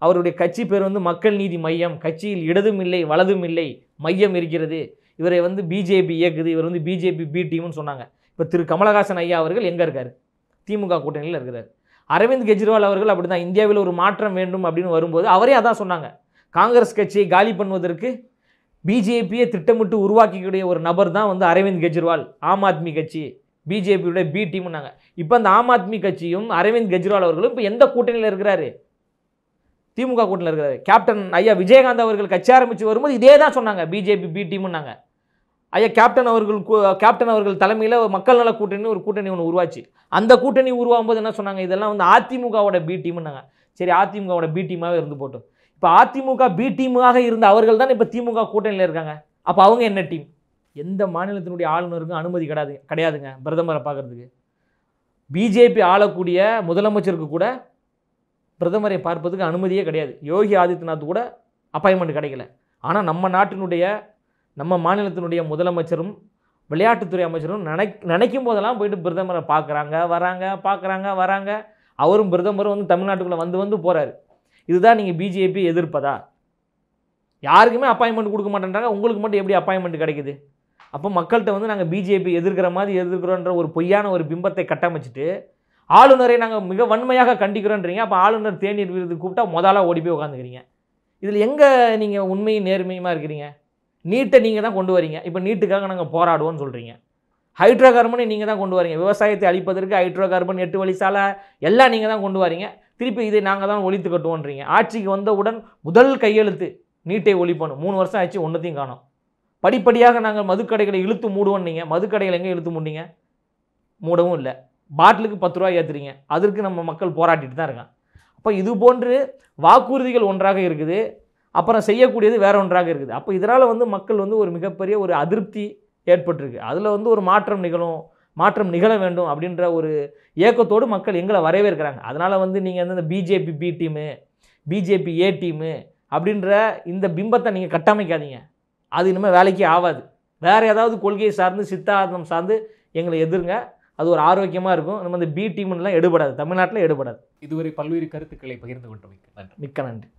அவருடைய கட்சி பேர் மக்கள் நீதி மையம், கட்சியில் இடதும் இல்லை வலதும் இல்லை, மையம் இருக்கிறது, இவரை பிஜேபி இயக்குது, இவர் பிஜேபி பி டீம்னு சொன்னாங்க. இப்போ திரு கமலஹாசன் ஐயா அவர்கள் எங்கே இருக்கார்? திமுக கூட்டணியில் இருக்கிறார். அரவிந்த் கெஜ்ரிவால் அவர்கள் அப்படி தான், இந்தியாவில் ஒரு மாற்றம் வேண்டும் அப்படின்னு வரும்போது அவரே அதான் சொன்னாங்க. காங்கிரஸ் கட்சியை காலி பண்ணுவதற்கு பிஜேபியை திட்டமிட்டு உருவாக்கிக்கூடிய ஒரு நபர் தான் அரவிந்த் கெஜ்ரிவால். ஆம் ஆத்மி கட்சி பிஜேபியோட பி டீம்னாங்க. இப்போ அந்த ஆம் ஆத்மி கட்சியும் அரவிந்த் கெஜ்ரிவால் அவர்களும் இப்போ எந்த கூட்டணியில் இருக்கிறாரு? திமுக கூட்டணியில் இருக்கிறாரு. கேப்டன் ஐயா விஜயகாந்த் அவர்கள் கட்சி ஆரம்பித்து வரும்போது இதே தான் சொன்னாங்க, பிஜேபி பி டீம்னாங்க. ஐயா கேப்டன் அவர்கள் தலைமையில் மக்கள் நல கூட்டணி ஒரு கூட்டணி ஒன்று உருவாச்சு. அந்த கூட்டணி உருவாகும் போது என்ன சொன்னாங்க? இதெல்லாம் அதிமுகவோட பி டீம்னாங்க. சரி, அதிமுகவோட பி டீமாகவே இருந்து போட்டோம். இப்போ அதிமுக பி டீமாக இருந்த அவர்கள் தான் இப்போ திமுக கூட்டணியில் இருக்காங்க. அப்போ அவங்க என்ன டீம்? எந்த மாநிலத்தினுடைய ஆளுநருக்கும் அனுமதி கிடையாதுங்க பிரதமரை பார்க்குறதுக்கு. பிஜேபி ஆளக்கூடிய முதலமைச்சருக்கு கூட பிரதமரை பார்ப்பதுக்கு அனுமதியே கிடையாது. யோகி ஆதித்யநாத் கூட அப்பாயின்மெண்ட் கிடைக்கல. ஆனால் நம்ம மாநிலத்தினுடைய முதலமைச்சரும் விளையாட்டுத்துறை அமைச்சரும் நினைக்கும் போதெல்லாம் போயிட்டு பிரதமரை பார்க்குறாங்க, வராங்க. அவரும் பிரதமரும் தமிழ்நாட்டுக்குள்ளே வந்து போகிறாரு. இதுதான் நீங்கள் பிஜேபி எதிர்ப்பதா? யாருக்குமே அப்பாயின்மெண்ட் கொடுக்க மாட்டேன்றாங்க, உங்களுக்கு மட்டும் எப்படி அப்பாயின்மெண்ட் கிடைக்குது? அப்போ மக்கள்கிட்ட நாங்கள் பிஜேபி எதிர்க்கிற மாதிரி எதிர்க்கிறோன்ற ஒரு பொய்யான ஒரு பிம்பத்தை கட்டமைச்சிட்டு ஆளுநரை நாங்கள் மிக வன்மையாக கண்டிக்கிறோன்றீங்க. அப்போ ஆளுநர் தேநீர் விருது கூப்பிட்டா முதலாக ஓடி போய் உட்காந்துக்கிறீங்க. இதில் எங்கே நீங்கள் உண்மையும் நேர்மையுமா இருக்கிறீங்க? நீட்டை நீங்கள் தான் கொண்டு வரீங்க. இப்போ நீட்டுக்காக நாங்கள் போராடுவோம்னு சொல்கிறீங்க. ஹைட்ரோ கார்பனை நீங்கள் தான் கொண்டு வரீங்க. விவசாயத்தை அழிப்பதற்கு ஹைட்ரோ கார்பன் 8 வழி சாலை எல்லாம் நீங்கள் தான் கொண்டு வரீங்க. திருப்பி இதை நாங்கள் தான் ஒழித்து கட்டுவோன்றீங்க. ஆட்சிக்கு வந்தவுடன் முதல் கையெழுத்து நீட்டை ஒழிப்போம். 3 வருஷம் ஆச்சு, ஒன்றத்தையும் காணோம். படிப்படியாக நாங்கள் மதுக்கடைகளை இழுத்து மூடுவோம். நீங்கள் மதுக்கடைகளை எங்கே இழுத்து மூடிங்க? மூடவும் இல்லை. பாட்டிலுக்கு 10 ரூபா ஏற்றுறீங்க. அதற்கு நம்ம மக்கள் போராட்டிட்டு தான் இருக்காங்க. அப்போ இது போன்று வாக்குறுதிகள் ஒன்றாக இருக்குது, அப்புறம் செய்யக்கூடியது வேற ஒன்றாக இருக்குது. அப்போ இதனால் மக்கள் ஒரு மிகப்பெரிய ஒரு அதிருப்தி ஏற்பட்டிருக்கு. அதில் ஒரு மாற்றம் நிகழ வேண்டும் அப்படின்ற ஒரு ஏக்கத்தோடு மக்கள் எங்களை வரவேற்கிறாங்க. அதனால் நீங்கள் இந்த BJP B team, BJP A team அப்படின்ற இந்த பிம்பத்தை நீங்கள் கட்டமைக்காதீங்க. அது இனிமேல் வேலைக்கே ஆகாது. வேறு ஏதாவது கொள்கையை சார்ந்து சித்தாந்தம் சார்ந்து எங்களை எதிருங்க. அது ஒரு ஆரோக்கியமாக இருக்கும். நம்ம இந்த பி டீம்லாம் எடுபடாது, தமிழ்நாட்டில் எடுபடாது. இதுவரை பல்வேறு கருத்துக்களை பகிர்ந்து கொண்டமைக்கு நன்றி. மிக்க நன்றி.